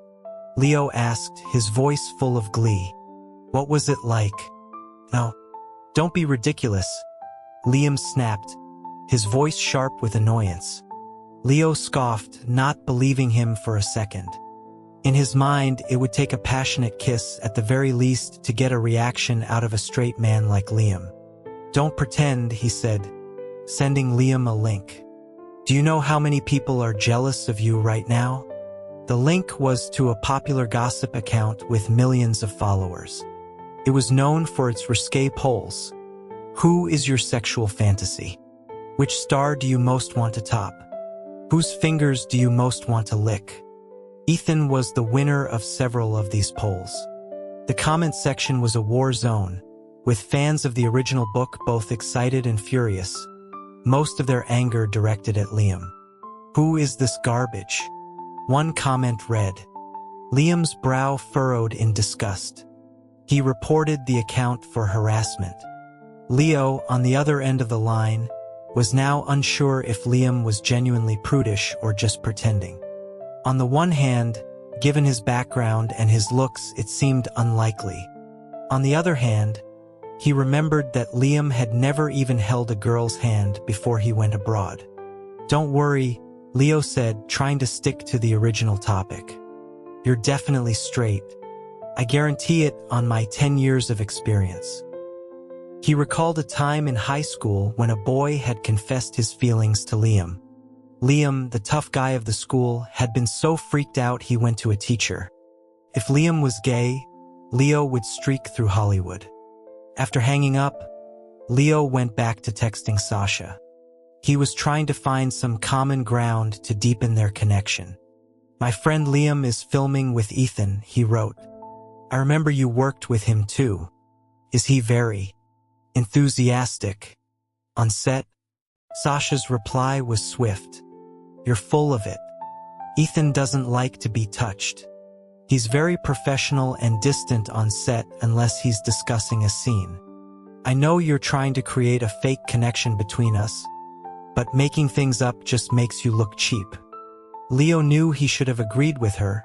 Leo asked, his voice full of glee. "What was it like?" "No, don't be ridiculous," Liam snapped, his voice sharp with annoyance. Leo scoffed, not believing him for a second. In his mind, it would take a passionate kiss at the very least to get a reaction out of a straight man like Liam. "Don't pretend," he said, sending Liam a link. "Do you know how many people are jealous of you right now?" The link was to a popular gossip account with millions of followers. It was known for its risque polls. Who is your sexual fantasy? Which star do you most want to top? Whose fingers do you most want to lick? Ethan was the winner of several of these polls. The comment section was a war zone, with fans of the original book both excited and furious, most of their anger directed at Liam. "Who is this garbage?" One comment read. Liam's brow furrowed in disgust. He reported the account for harassment. Leo, on the other end of the line, was now unsure if Liam was genuinely prudish or just pretending. On the one hand, given his background and his looks, it seemed unlikely. On the other hand, he remembered that Liam had never even held a girl's hand before he went abroad. "Don't worry," Leo said, trying to stick to the original topic. "You're definitely straight. I guarantee it on my 10 years of experience." He recalled a time in high school when a boy had confessed his feelings to Liam. Liam, the tough guy of the school, had been so freaked out he went to a teacher. If Liam was gay, Leo would streak through Hollywood. After hanging up, Leo went back to texting Sasha. He was trying to find some common ground to deepen their connection. "My friend Liam is filming with Ethan," he wrote. "I remember you worked with him too. Is he very enthusiastic on set?" Sasha's reply was swift. "You're full of it. Ethan doesn't like to be touched. He's very professional and distant on set unless he's discussing a scene. I know you're trying to create a fake connection between us, but making things up just makes you look cheap." Leo knew he should have agreed with her,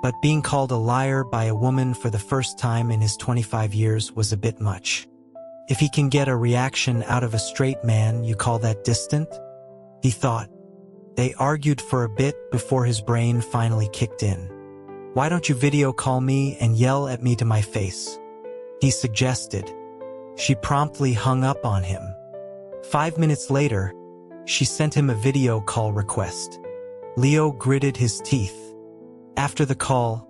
but being called a liar by a woman for the first time in his 25 years was a bit much. If he can get a reaction out of a straight man, you call that distant? He thought. They argued for a bit before his brain finally kicked in. "Why don't you video call me and yell at me to my face?" he suggested. She promptly hung up on him. 5 minutes later, she sent him a video call request. Leo gritted his teeth. After the call,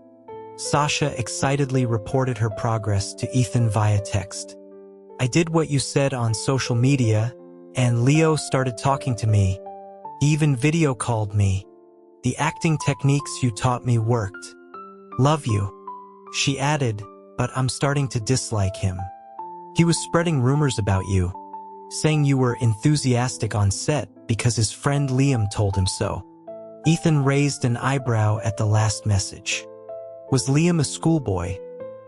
Sasha excitedly reported her progress to Ethan via text. "I did what you said on social media, and Leo started talking to me. He even video called me. The acting techniques you taught me worked. Love you." She added, "But I'm starting to dislike him. He was spreading rumors about you, saying you were enthusiastic on set because his friend Liam told him so." Ethan raised an eyebrow at the last message. Was Liam a schoolboy?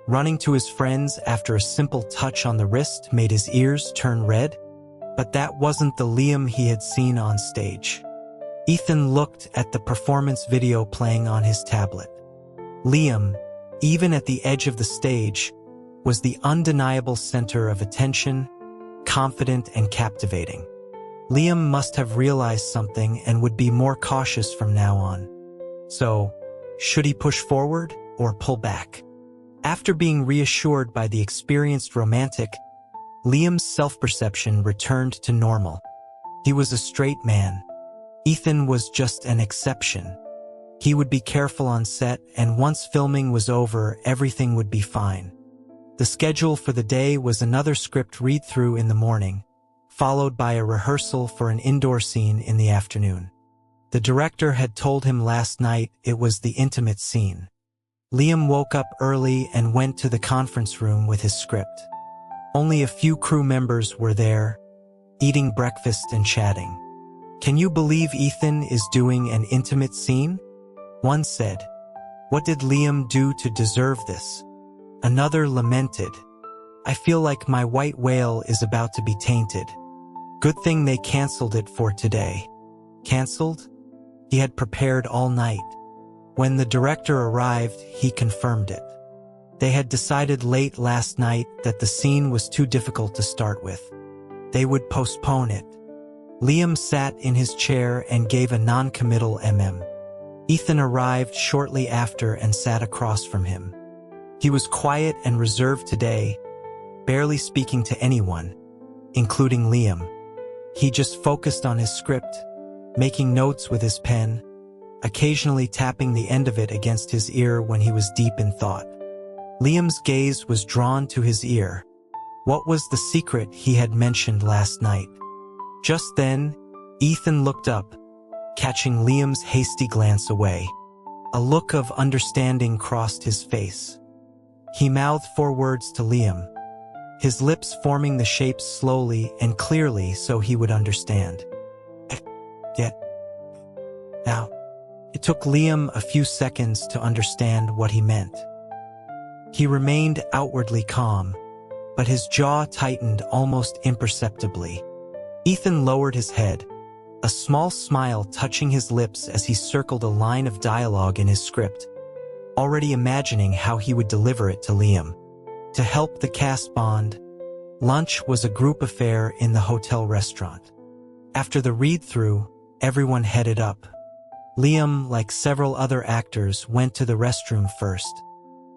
Running to his friends after a simple touch on the wrist made his ears turn red? But that wasn't the Liam he had seen on stage. Ethan looked at the performance video playing on his tablet. Liam, even at the edge of the stage, was the undeniable center of attention, confident and captivating. Liam must have realized something and would be more cautious from now on. So, should he push forward or pull back? After being reassured by the experienced romantic, Liam's self-perception returned to normal. He was a straight man. Ethan was just an exception. He would be careful on set, and once filming was over, everything would be fine. The schedule for the day was another script read-through in the morning, followed by a rehearsal for an indoor scene in the afternoon. The director had told him last night it was the intimate scene. Liam woke up early and went to the conference room with his script. Only a few crew members were there, eating breakfast and chatting. "Can you believe Ethan is doing an intimate scene?" one said. "What did Liam do to deserve this?" Another lamented. "I feel like my white whale is about to be tainted. Good thing they canceled it for today." Canceled? He had prepared all night. When the director arrived, he confirmed it. They had decided late last night that the scene was too difficult to start with. They would postpone it. Liam sat in his chair and gave a non-committal Ethan arrived shortly after and sat across from him. He was quiet and reserved today, barely speaking to anyone, including Liam. He just focused on his script, making notes with his pen, occasionally tapping the end of it against his ear when he was deep in thought. Liam's gaze was drawn to his ear. What was the secret he had mentioned last night? Just then, Ethan looked up, catching Liam's hasty glance away. A look of understanding crossed his face. He mouthed 4 words to Liam, his lips forming the shapes slowly and clearly so he would understand. Get out. It took Liam a few seconds to understand what he meant. He remained outwardly calm, but his jaw tightened almost imperceptibly. Ethan lowered his head, a small smile touching his lips as he circled a line of dialogue in his script, already imagining how he would deliver it to Liam. To help the cast bond, lunch was a group affair in the hotel restaurant. After the read-through, everyone headed up. Liam, like several other actors, went to the restroom first.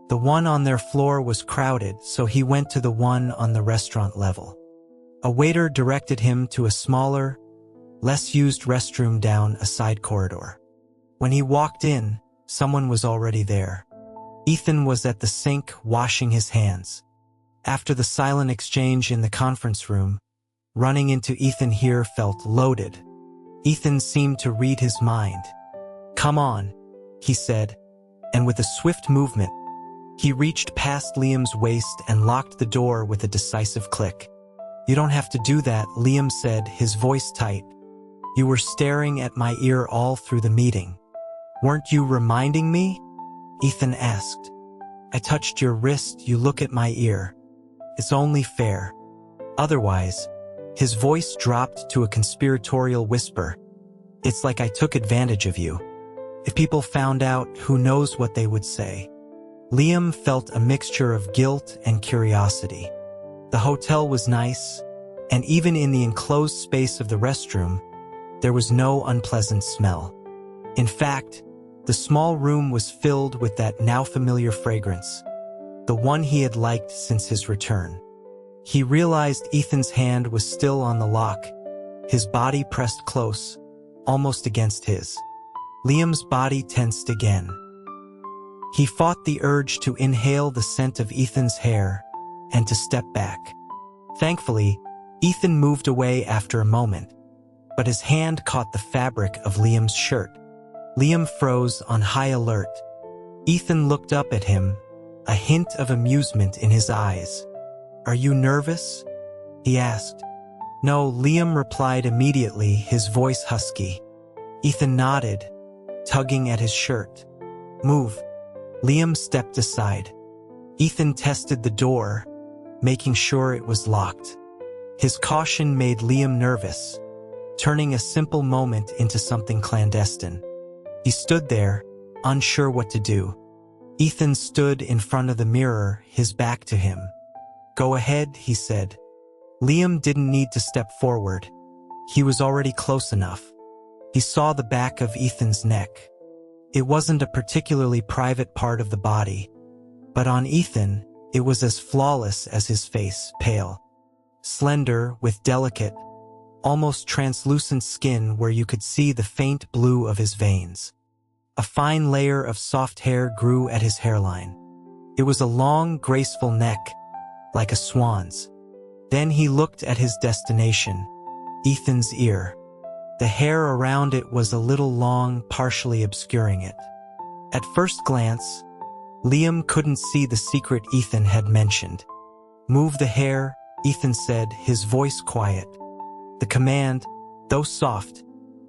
The one on their floor was crowded, so he went to the one on the restaurant level. A waiter directed him to a smaller, less used restroom down a side corridor. When he walked in, someone was already there. Ethan was at the sink washing his hands. After the silent exchange in the conference room, running into Ethan here felt loaded. Ethan seemed to read his mind. "Come on, he said, and with a swift movement, he reached past Liam's waist and locked the door with a decisive click. "You don't have to do that," Liam said, his voice tight. "You were staring at my ear all through the meeting. Weren't you reminding me?" Ethan asked. "I touched your wrist, you look at my ear. It's only fair. Otherwise," his voice dropped to a conspiratorial whisper, "it's like I took advantage of you. If people found out, who knows what they would say." Liam felt a mixture of guilt and curiosity. The hotel was nice, and even in the enclosed space of the restroom, there was no unpleasant smell. In fact, the small room was filled with that now familiar fragrance, the one he had liked since his return. He realized Ethan's hand was still on the lock, his body pressed close, almost against his. Liam's body tensed again. He fought the urge to inhale the scent of Ethan's hair and to step back. Thankfully, Ethan moved away after a moment, but his hand caught the fabric of Liam's shirt. Liam froze on high alert. Ethan looked up at him, a hint of amusement in his eyes. "Are you nervous?" he asked. "No," Liam replied immediately, his voice husky. Ethan nodded, tugging at his shirt. "Move." Liam stepped aside. Ethan tested the door, making sure it was locked. His caution made Liam nervous, turning a simple moment into something clandestine. He stood there, unsure what to do. Ethan stood in front of the mirror, his back to him. "Go ahead," he said. Liam didn't need to step forward. He was already close enough. He saw the back of Ethan's neck. It wasn't a particularly private part of the body, but on Ethan, it was as flawless as his face, pale, slender, with delicate, almost translucent skin where you could see the faint blue of his veins. A fine layer of soft hair grew at his hairline. It was a long, graceful neck, like a swan's. Then he looked at his destination, Ethan's ear. The hair around it was a little long, partially obscuring it. At first glance, Liam couldn't see the secret Ethan had mentioned. "Move the hair," Ethan said, his voice quiet. The command, though soft,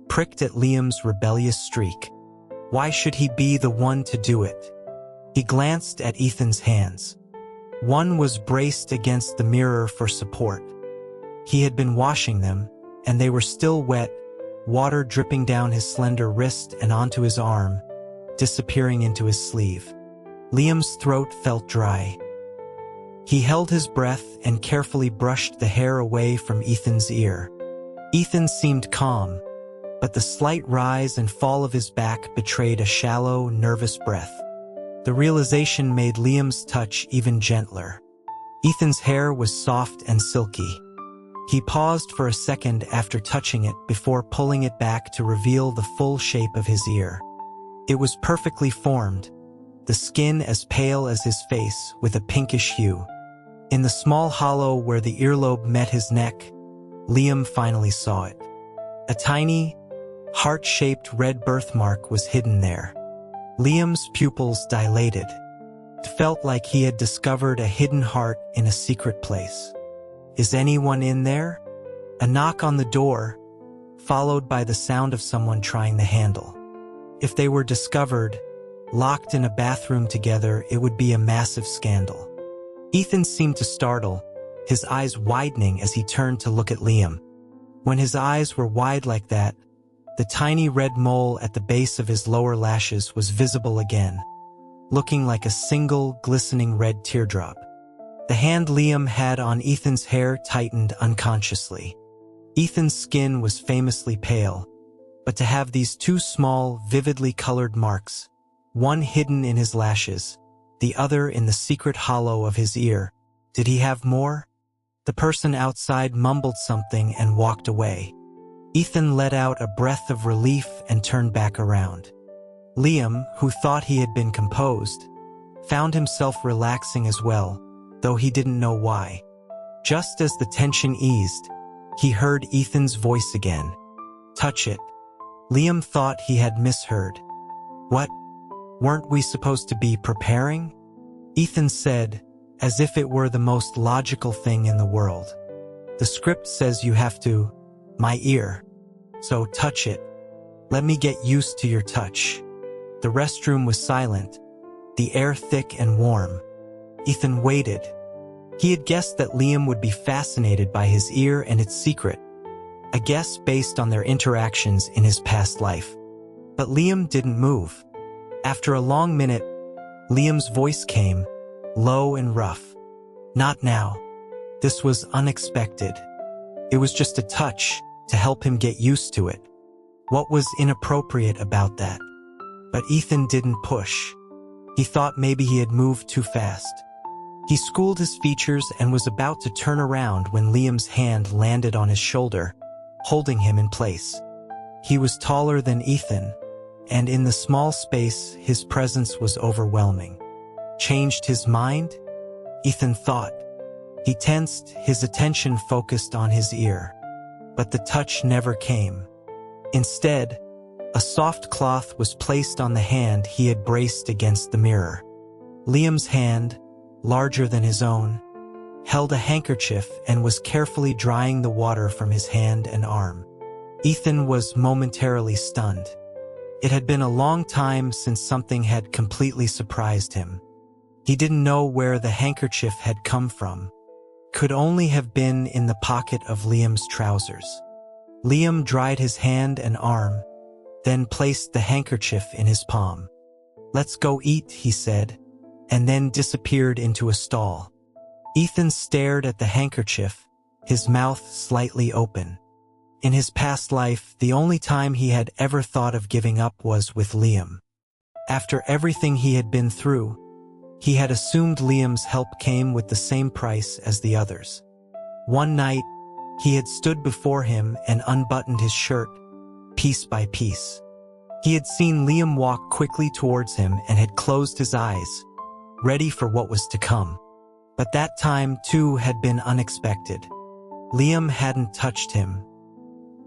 pricked at Liam's rebellious streak. Why should he be the one to do it? He glanced at Ethan's hands. One was braced against the mirror for support. He had been washing them, and they were still wet, water dripping down his slender wrist and onto his arm, disappearing into his sleeve. Liam's throat felt dry. He held his breath and carefully brushed the hair away from Ethan's ear. Ethan seemed calm, but the slight rise and fall of his back betrayed a shallow, nervous breath. The realization made Liam's touch even gentler. Ethan's hair was soft and silky. He paused for a second after touching it before pulling it back to reveal the full shape of his ear. It was perfectly formed, the skin as pale as his face with a pinkish hue. In the small hollow where the earlobe met his neck, Liam finally saw it. A tiny, heart-shaped red birthmark was hidden there. Liam's pupils dilated. It felt like he had discovered a hidden heart in a secret place. "Is anyone in there?" A knock on the door, followed by the sound of someone trying the handle. If they were discovered, locked in a bathroom together, it would be a massive scandal. Ethan seemed to startle, his eyes widening as he turned to look at Liam. When his eyes were wide like that, the tiny red mole at the base of his lower lashes was visible again, looking like a single, glistening red teardrop. The hand Liam had on Ethan's hair tightened unconsciously. Ethan's skin was famously pale, but to have these two small, vividly colored marks, one hidden in his lashes, the other in the secret hollow of his ear, did he have more? The person outside mumbled something and walked away. Ethan let out a breath of relief and turned back around. Liam, who thought he had been composed, found himself relaxing as well, though he didn't know why. Just as the tension eased, he heard Ethan's voice again. "Touch it." Liam thought he had misheard. "What?" Weren't we supposed to be preparing? Ethan said, as if it were the most logical thing in the world. The script says you have to. My ear. So touch it. Let me get used to your touch. The restroom was silent, the air thick and warm. Ethan waited. He had guessed that Liam would be fascinated by his ear and its secret, a guess based on their interactions in his past life. But Liam didn't move. After a long minute, Liam's voice came, low and rough. Not now. This was unexpected. It was just a touch to help him get used to it. What was inappropriate about that? But Ethan didn't push. He thought maybe he had moved too fast. He schooled his features and was about to turn around when Liam's hand landed on his shoulder, holding him in place. He was taller than Ethan, and in the small space, his presence was overwhelming. Changed his mind? Ethan thought. He tensed, his attention focused on his ear. But the touch never came. Instead, a soft cloth was placed on the hand he had braced against the mirror. Liam's hand, larger than his own, held a handkerchief and was carefully drying the water from his hand and arm. Ethan was momentarily stunned. It had been a long time since something had completely surprised him. He didn't know where the handkerchief had come from. Could only have been in the pocket of Liam's trousers. Liam dried his hand and arm, then placed the handkerchief in his palm. "Let's go eat," he said, and then disappeared into a stall. Ethan stared at the handkerchief, his mouth slightly open. In his past life, the only time he had ever thought of giving up was with Liam. After everything he had been through, he had assumed Liam's help came with the same price as the others. One night, he had stood before him and unbuttoned his shirt, piece by piece. He had seen Liam walk quickly towards him and had closed his eyes, ready for what was to come. But that time, too, had been unexpected. Liam hadn't touched him.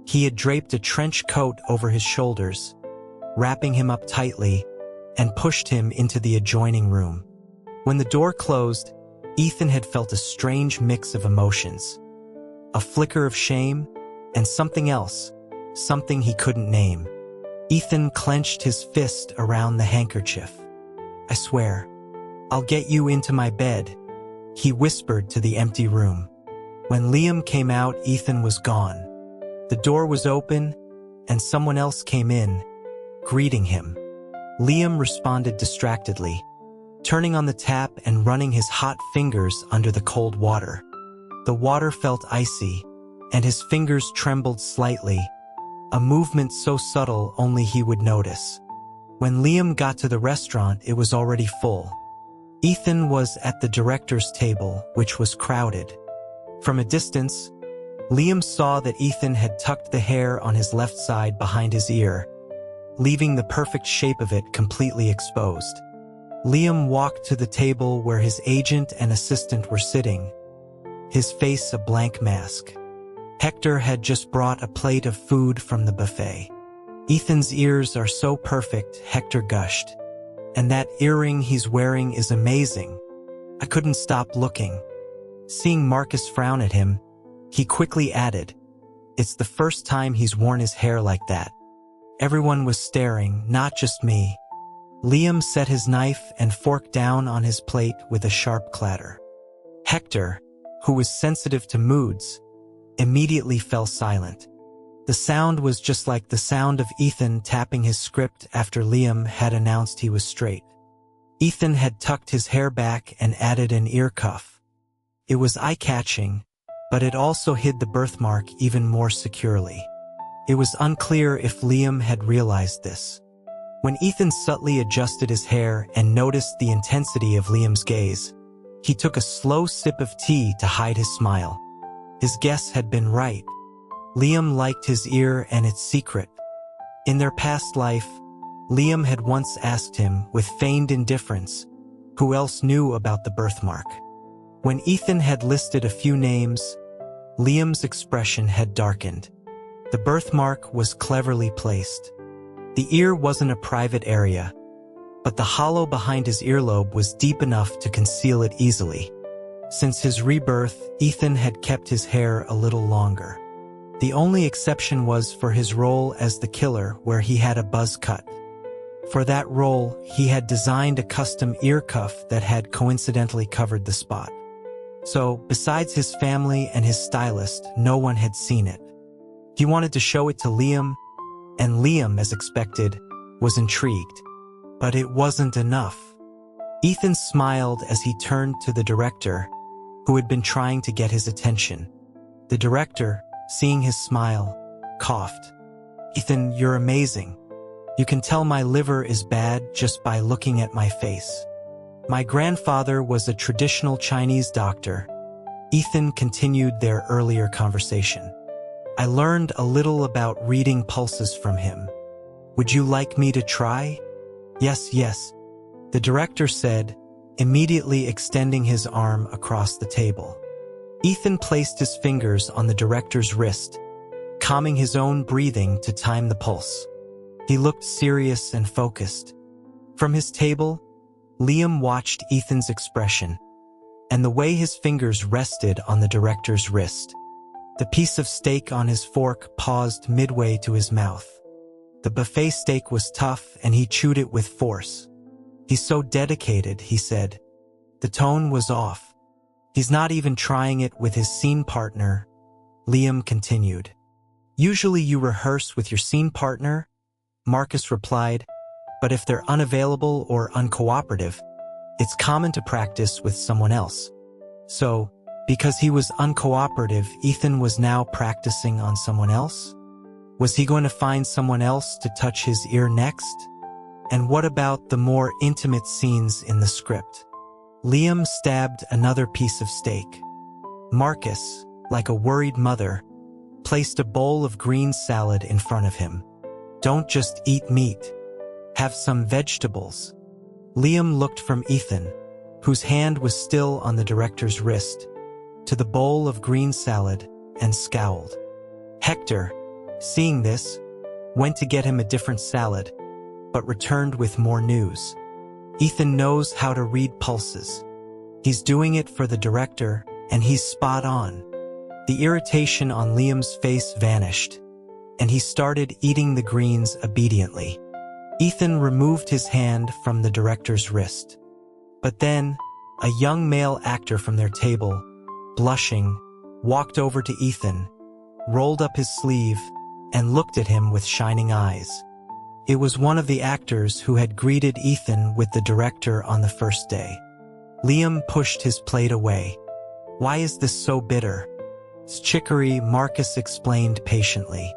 He had draped a trench coat over his shoulders, wrapping him up tightly, and pushed him into the adjoining room. When the door closed, Ethan had felt a strange mix of emotions. A flicker of shame, and something else, something he couldn't name. Ethan clenched his fist around the handkerchief. "I swear, I'll get you into my bed," he whispered to the empty room. When Liam came out, Ethan was gone. The door was open, and someone else came in, greeting him. Liam responded distractedly, turning on the tap and running his hot fingers under the cold water. The water felt icy, and his fingers trembled slightly, a movement so subtle only he would notice. When Liam got to the restaurant, it was already full. Ethan was at the director's table, which was crowded. From a distance, Liam saw that Ethan had tucked the hair on his left side behind his ear, leaving the perfect shape of it completely exposed. Liam walked to the table where his agent and assistant were sitting, his face a blank mask. Hector had just brought a plate of food from the buffet. "Ethan's ears are so perfect," Hector gushed. "And that earring he's wearing is amazing. I couldn't stop looking." Seeing Marcus frown at him, he quickly added, "It's the first time he's worn his hair like that." Everyone was staring, not just me. Liam set his knife and fork down on his plate with a sharp clatter. Hector, who was sensitive to moods, immediately fell silent. The sound was just like the sound of Ethan tapping his script after Liam had announced he was straight. Ethan had tucked his hair back and added an ear cuff. It was eye-catching, but it also hid the birthmark even more securely. It was unclear if Liam had realized this. When Ethan subtly adjusted his hair and noticed the intensity of Liam's gaze, he took a slow sip of tea to hide his smile. His guess had been right. Liam liked his ear and its secret. In their past life, Liam had once asked him, with feigned indifference, who else knew about the birthmark. When Ethan had listed a few names, Liam's expression had darkened. The birthmark was cleverly placed. The ear wasn't a private area. but the hollow behind his earlobe was deep enough to conceal it easily. Since his rebirth, Ethan had kept his hair a little longer. The only exception was for his role as the killer, where he had a buzz cut. For that role, he had designed a custom ear cuff that had coincidentally covered the spot. So, besides his family and his stylist, no one had seen it. He wanted to show it to Liam, and Liam, as expected, was intrigued. But it wasn't enough. Ethan smiled as he turned to the director, who had been trying to get his attention. The director, seeing his smile, coughed. "Ethan, you're amazing. You can tell my liver is bad just by looking at my face. My grandfather was a traditional Chinese doctor." Ethan continued their earlier conversation. "I learned a little about reading pulses from him. Would you like me to try?" Yes, the director said, immediately extending his arm across the table. Ethan placed his fingers on the director's wrist, calming his own breathing to time the pulse. He looked serious and focused. From his table, Liam watched Ethan's expression and the way his fingers rested on the director's wrist. The piece of steak on his fork paused midway to his mouth. The buffet steak was tough and he chewed it with force. "He's so dedicated," he said. The tone was off. "He's not even trying it with his scene partner," Liam continued. "Usually you rehearse with your scene partner," Marcus replied, "but if they're unavailable or uncooperative, it's common to practice with someone else." So, because he was uncooperative, Ethan was now practicing on someone else? Was he going to find someone else to touch his ear next? And what about the more intimate scenes in the script? Liam stabbed another piece of steak. Marcus, like a worried mother, placed a bowl of green salad in front of him. "Don't just eat meat. Have some vegetables." Liam looked from Ethan, whose hand was still on the director's wrist, to the bowl of green salad and scowled. Hector, seeing this, went to get him a different salad, but returned with more news. "Ethan knows how to read pulses. He's doing it for the director, and he's spot on." The irritation on Liam's face vanished, and he started eating the greens obediently. Ethan removed his hand from the director's wrist. But then, a young male actor from their table, blushing, walked over to Ethan, rolled up his sleeve, and looked at him with shining eyes. It was one of the actors who had greeted Ethan with the director on the first day. Liam pushed his plate away. "Why is this so bitter?" "It's chicory," Marcus explained patiently.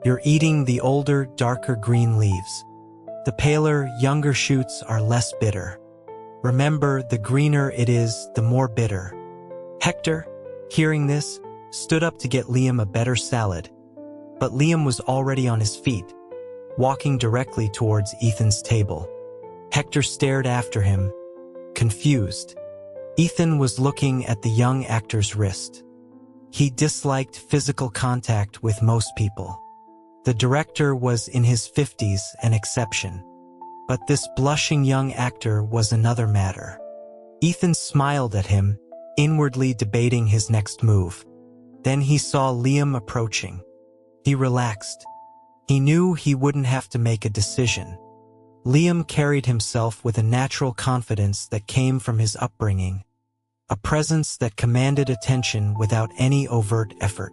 "You're eating the older, darker green leaves. The paler, younger shoots are less bitter. Remember, the greener it is, the more bitter." Hector, hearing this, stood up to get Liam a better salad, but Liam was already on his feet, walking directly towards Ethan's table. Hector stared after him, confused. Ethan was looking at the young actor's wrist. He disliked physical contact with most people. The director was in his 50s, an exception. But this blushing young actor was another matter. Ethan smiled at him, inwardly debating his next move. Then he saw Liam approaching. He relaxed. He knew he wouldn't have to make a decision. Liam carried himself with a natural confidence that came from his upbringing, a presence that commanded attention without any overt effort.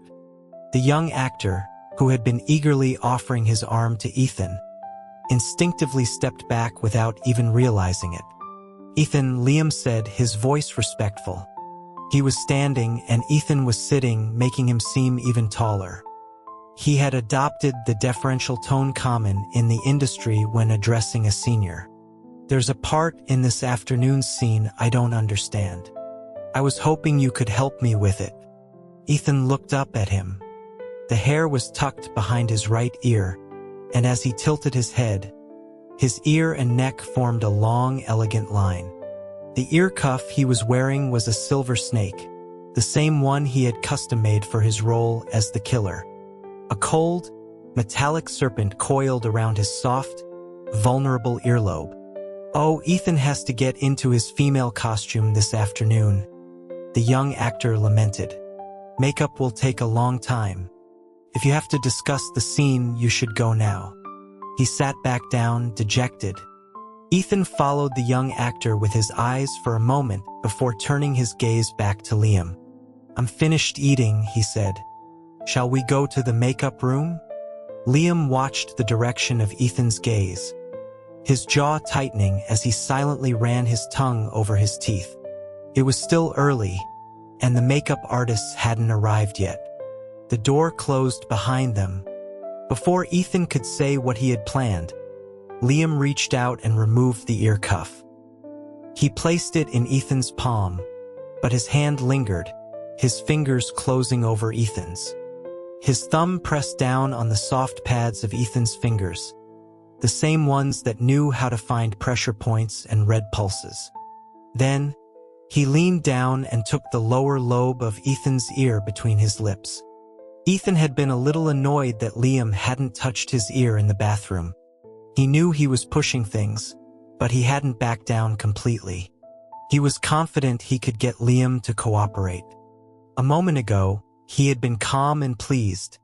The young actor, who had been eagerly offering his arm to Ethan, instinctively stepped back without even realizing it. "Ethan," Liam said, his voice respectful. He was standing and Ethan was sitting, making him seem even taller. He had adopted the deferential tone common in the industry when addressing a senior. "There's a part in this afternoon's scene I don't understand. I was hoping you could help me with it." Ethan looked up at him. The hair was tucked behind his right ear, and as he tilted his head, his ear and neck formed a long, elegant line. The ear cuff he was wearing was a silver snake, the same one he had custom-made for his role as the killer. A cold, metallic serpent coiled around his soft, vulnerable earlobe. "Oh, Ethan has to get into his female costume this afternoon," the young actor lamented. "Makeup will take a long time. If you have to discuss the scene, you should go now." He sat back down, dejected. Ethan followed the young actor with his eyes for a moment before turning his gaze back to Liam. "I'm finished eating," he said. "Shall we go to the makeup room?" Liam watched the direction of Ethan's gaze, his jaw tightening as he silently ran his tongue over his teeth. It was still early, and the makeup artists hadn't arrived yet. The door closed behind them. Before Ethan could say what he had planned, Liam reached out and removed the ear cuff. He placed it in Ethan's palm, but his hand lingered, his fingers closing over Ethan's. His thumb pressed down on the soft pads of Ethan's fingers, the same ones that knew how to find pressure points and red pulses. Then, he leaned down and took the lower lobe of Ethan's ear between his lips. Ethan had been a little annoyed that Liam hadn't touched his ear in the bathroom. He knew he was pushing things, but he hadn't backed down completely. He was confident he could get Liam to cooperate. A moment ago, he had been calm and pleased,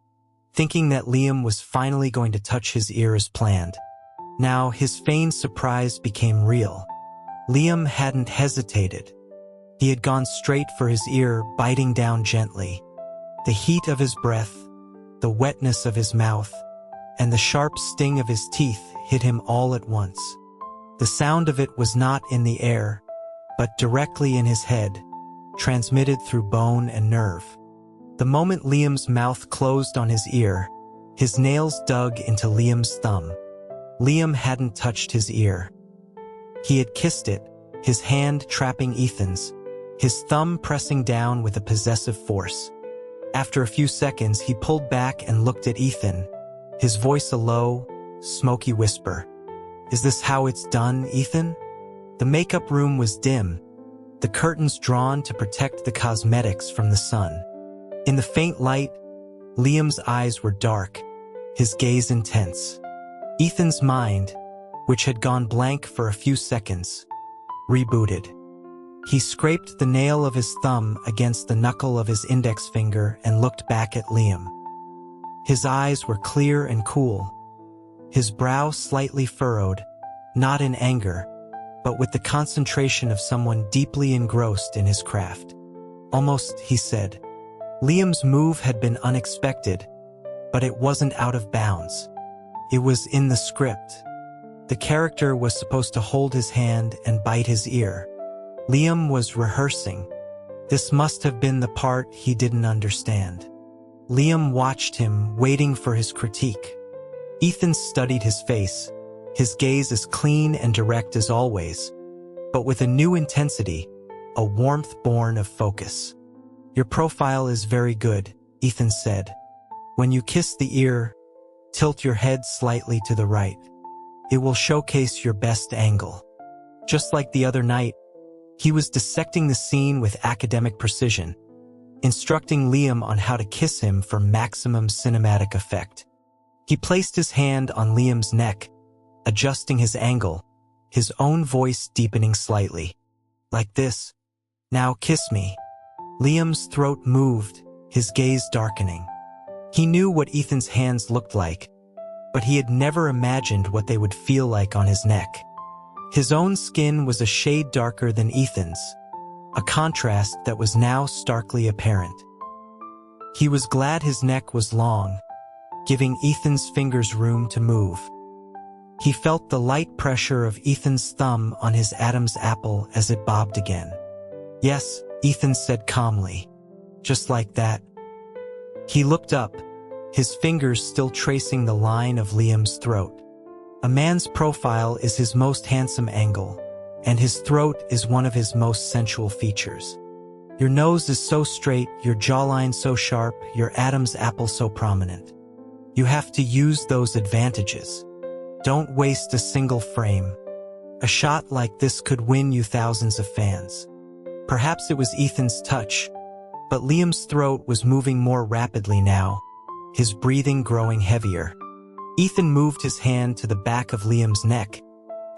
thinking that Liam was finally going to touch his ear as planned. Now, his feigned surprise became real. Liam hadn't hesitated. He had gone straight for his ear, biting down gently. The heat of his breath, the wetness of his mouth, and the sharp sting of his teeth hit him all at once. The sound of it was not in the air, but directly in his head, transmitted through bone and nerve. The moment Liam's mouth closed on his ear, his nails dug into Liam's thumb. Liam hadn't touched his ear. He had kissed it, his hand trapping Ethan's, his thumb pressing down with a possessive force. After a few seconds, he pulled back and looked at Ethan, his voice a low, smoky whisper. "Is this how it's done, Ethan?" The makeup room was dim, the curtains drawn to protect the cosmetics from the sun. In the faint light, Liam's eyes were dark, his gaze intense. Ethan's mind, which had gone blank for a few seconds, rebooted. He scraped the nail of his thumb against the knuckle of his index finger and looked back at Liam. His eyes were clear and cool, his brow slightly furrowed, not in anger, but with the concentration of someone deeply engrossed in his craft. "Almost," he said. Liam's move had been unexpected, but it wasn't out of bounds. It was in the script. The character was supposed to hold his hand and bite his ear. Liam was rehearsing. This must have been the part he didn't understand. Liam watched him, waiting for his critique. Ethan studied his face, his gaze as clean and direct as always, but with a new intensity, a warmth born of focus. "Your profile is very good," Ethan said. "When you kiss the ear, tilt your head slightly to the right. It will showcase your best angle." Just like the other night, he was dissecting the scene with academic precision, instructing Liam on how to kiss him for maximum cinematic effect. He placed his hand on Liam's neck, adjusting his angle, his own voice deepening slightly. "Like this. Now kiss me." Liam's throat moved, his gaze darkening. He knew what Ethan's hands looked like, but he had never imagined what they would feel like on his neck. His own skin was a shade darker than Ethan's, a contrast that was now starkly apparent. He was glad his neck was long, giving Ethan's fingers room to move. He felt the light pressure of Ethan's thumb on his Adam's apple as it bobbed again. "Yes," Ethan said calmly. "Just like that." He looked up, his fingers still tracing the line of Liam's throat. A man's profile is his most handsome angle, and his throat is one of his most sensual features. Your nose is so straight, your jawline so sharp, your Adam's apple so prominent. You have to use those advantages. Don't waste a single frame. A shot like this could win you thousands of fans. Perhaps it was Ethan's touch, but Liam's throat was moving more rapidly now, his breathing growing heavier. Ethan moved his hand to the back of Liam's neck,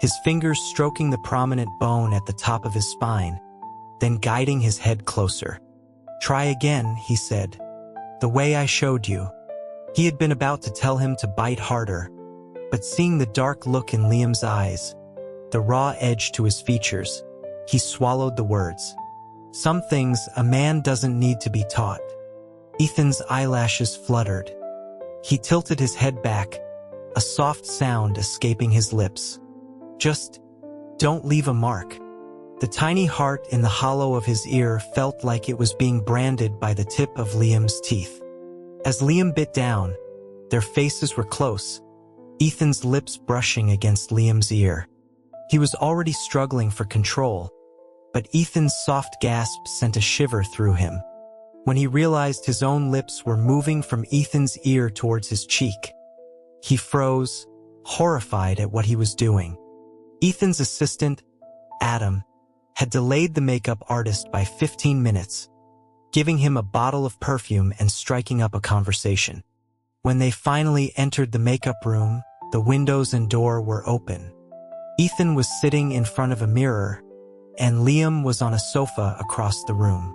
his fingers stroking the prominent bone at the top of his spine, then guiding his head closer. "Try again," he said. "The way I showed you." He had been about to tell him to bite harder, but seeing the dark look in Liam's eyes, the raw edge to his features, he swallowed the words. "Some things a man doesn't need to be taught." Ethan's eyelashes fluttered. He tilted his head back, a soft sound escaping his lips. "Just don't leave a mark." The tiny heart in the hollow of his ear felt like it was being branded by the tip of Liam's teeth. As Liam bit down, their faces were close, Ethan's lips brushing against Liam's ear. He was already struggling for control, but Ethan's soft gasp sent a shiver through him. When he realized his own lips were moving from Ethan's ear towards his cheek, he froze, horrified at what he was doing. Ethan's assistant, Adam, had delayed the makeup artist by 15 minutes, giving him a bottle of perfume and striking up a conversation. When they finally entered the makeup room, the windows and door were open. Ethan was sitting in front of a mirror, and Liam was on a sofa across the room.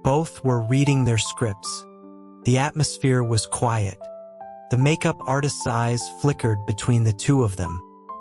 Both were reading their scripts. The atmosphere was quiet. The makeup artist's eyes flickered between the two of them,